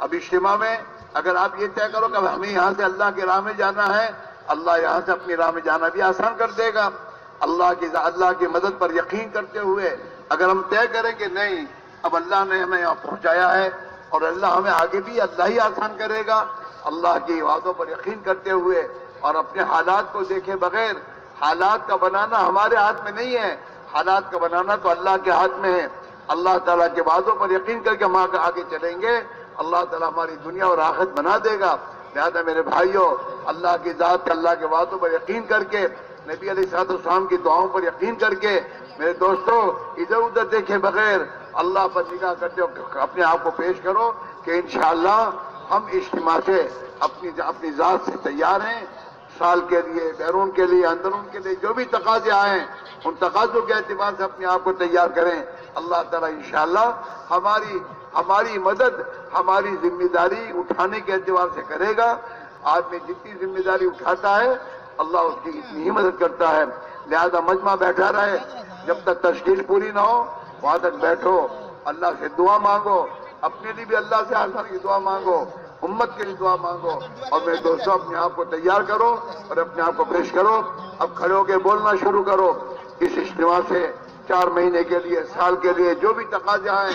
अब इज्तिमा में अगर आप ये तय करो कि हमें यहाँ से अल्लाह की राह में जाना है, अल्लाह यहाँ से अपनी राह में जाना भी आसान कर देगा। अल्लाह की मदद पर यकीन करते हुए अगर हम तय करें कि नहीं, अब अल्लाह ने हमें यहाँ पहुंचाया है और अल्लाह हमें आगे भी अल्लाह ही आसान करेगा, अल्लाह की वादों पर यकीन करते हुए और अपने हालात को देखे बगैर, हालात का बनाना हमारे हाथ में नहीं है, हालात का बनाना तो अल्लाह के हाथ में है। अल्लाह ताला के वादों पर यकीन करके हम आगे चलेंगे, अल्लाह ताला हमारी दुनिया और आखिरत बना देगा। लिहाजा मेरे भाइयों, अल्लाह की जात, अल्लाह के वादों पर यकीन करके, नबी अलैहिस्सलाम की दुआओं पर यकीन करके, मेरे दोस्तों इधर उधर देखे बगैर अल्लाह पर निगाह करते हो अपने आप को पेश करो कि इंशाअल्लाह हम इज्तिमा से अपनी जात से तैयार हैं। साल के लिए, बैरून के लिए, अंदरून के लिए जो भी तकाजे आए उन तकाजों के एतबार से अपने आप को तैयार करें। अल्लाह ताला इंशाअल्लाह हमारी मदद, हमारी जिम्मेदारी उठाने के एतबार से करेगा। आदमी जितनी जिम्मेदारी उठाता है अल्लाह उसकी इतनी ही मदद करता है। लिहाजा मजमा बैठा रहे, जब तक तशकील पूरी ना हो वहां तक बैठो, अल्लाह से दुआ मांगो, अपने लिए भी अल्लाह से आसान की दुआ मांगो, उम्मत के लिए दुआ मांगो, और मेरे दोस्तों अपने आप को तैयार करो और अपने आप को पेश करो। अब खड़े होकर बोलना शुरू करो। इस इज्तिमा से 4 महीने के लिए, साल के लिए जो भी तकाजा है